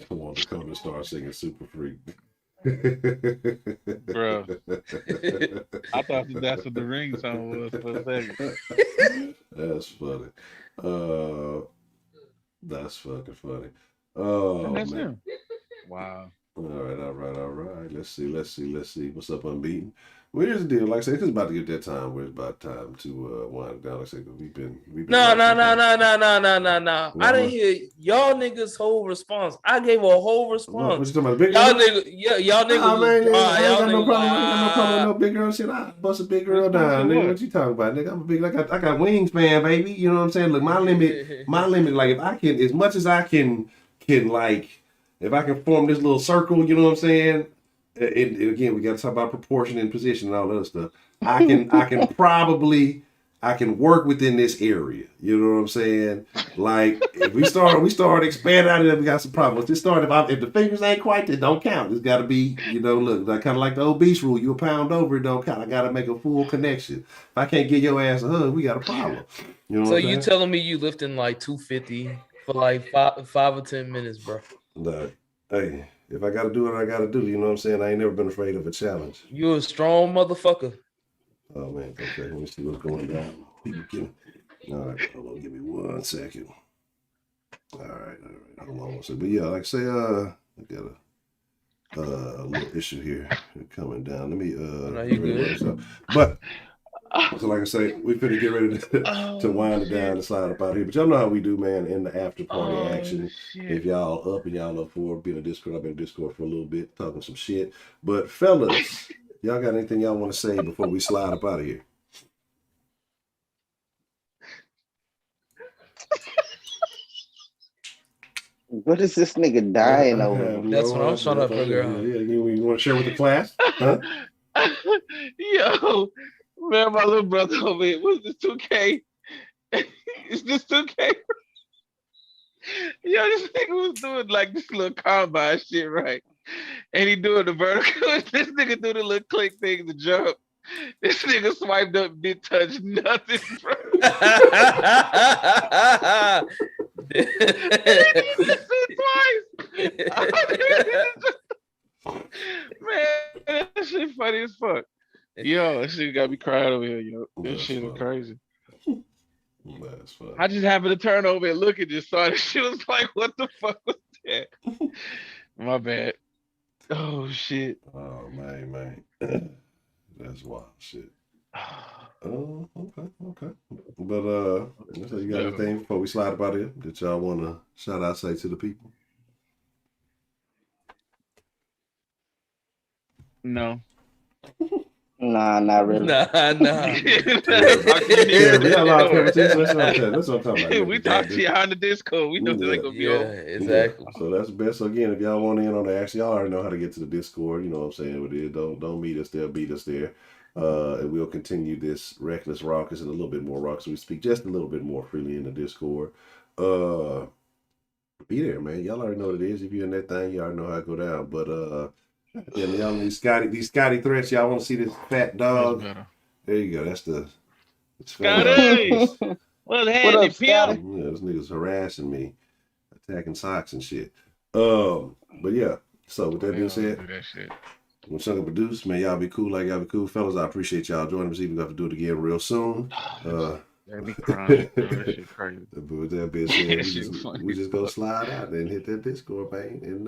I want to come and start singing "Super Freak." Bro, I thought that's what the ring song was for a second. That's funny. That's fucking funny. Oh, and that's man. Him. Wow. All right. Let's see. What's up, Unbeaten? Well, here's the deal. Like I said, it's about to get that time where it's about time to wind down. Like I said, we've been. No. I didn't hear y'all niggas' whole response. I gave a whole response. What you talking about? Big y'all niggas, y'all niggas. Oh, man, I ain't got no problem with no big girl shit. I bust a big girl down, nigga. What you talking about, nigga? I'm a big. I got wingspan, baby. You know what I'm saying? Look, my limit. Like if I can, as much as I can like, if I can form this little circle, you know what I'm saying? And again, we got to talk about proportion and position and all that other stuff. I can work within this area. You know what I'm saying? Like if we start expanding out of it, we got some problems. If the fingers ain't quite, it don't count. It's got to be, look, kind of like the obese rule. You a pound over, it don't count. I got to make a full connection. If I can't get your ass a hug, we got a problem. You know so you telling me you lifting like 250 for like 5 or 10 minutes, bro? No, hey. If I got to do what I got to do, you know what I'm saying? I ain't never been afraid of a challenge. You a strong motherfucker. Oh, man. Okay, let me see what's going down. All right, hold on. Give me 1 second. All right. Hold on 1 second. But, yeah, like I say, I got a little issue here coming down. Let me... no, you good. But... So like I say, we finna get ready to wind it down and slide up out here. But y'all know how we do, man, in the after party action. Shit. If y'all up and y'all up for being a Discord, I've been in Discord for a little bit, talking some shit. But fellas, y'all got anything y'all want to say before we slide up out of here? What is this nigga dying over? That's what I'm trying to figure out. Yeah, you want to share with the class? Huh? Yo. Man, my little brother over here. What's this 2K? Is this 2K? Yo, this nigga was doing like this little combine shit, right? And he doing the vertical. This nigga do the little click thing to jump. This nigga swiped up, didn't touch nothing, bro. Man, that shit funny as fuck. Yo, that shit got me crying over here, yo. This shit is crazy. That's funny. I just happened to turn over and look at this, saw this shit. Was like, what the fuck was that? My bad. Oh shit. Oh man. That's wild shit. Oh, okay. But so you got anything before we slide about it that y'all wanna shout out say to the people? No. Nah, not really. Nah. That's what I'm talking about. We talk to y'all on the Discord. We know they're gonna be over. Exactly. Yeah. So that's the best. So again, if y'all want in on the action, y'all already know how to get to the Discord. You know what I'm saying? With it, don't meet us there, beat us there. And we'll continue this reckless raucous and a little bit more raucous. We speak just a little bit more freely in the Discord. Be there, man. Y'all already know what it is. If you're in that thing, you already know how it go down. But yeah, y'all these Scotty threats. Y'all want to see this fat dog? There you go. That's the Scotty. Well, hey, what up, Scotty? Yeah, this nigga's harassing me, attacking socks and shit. But yeah. So with that being said, when Chunka produce, man, y'all be cool. Like y'all be cool, fellas. I appreciate y'all joining us. Even have to do it again real soon. That'd be crying. That shit crazy. But with that being said, we just go slide out and hit that Discord, man, and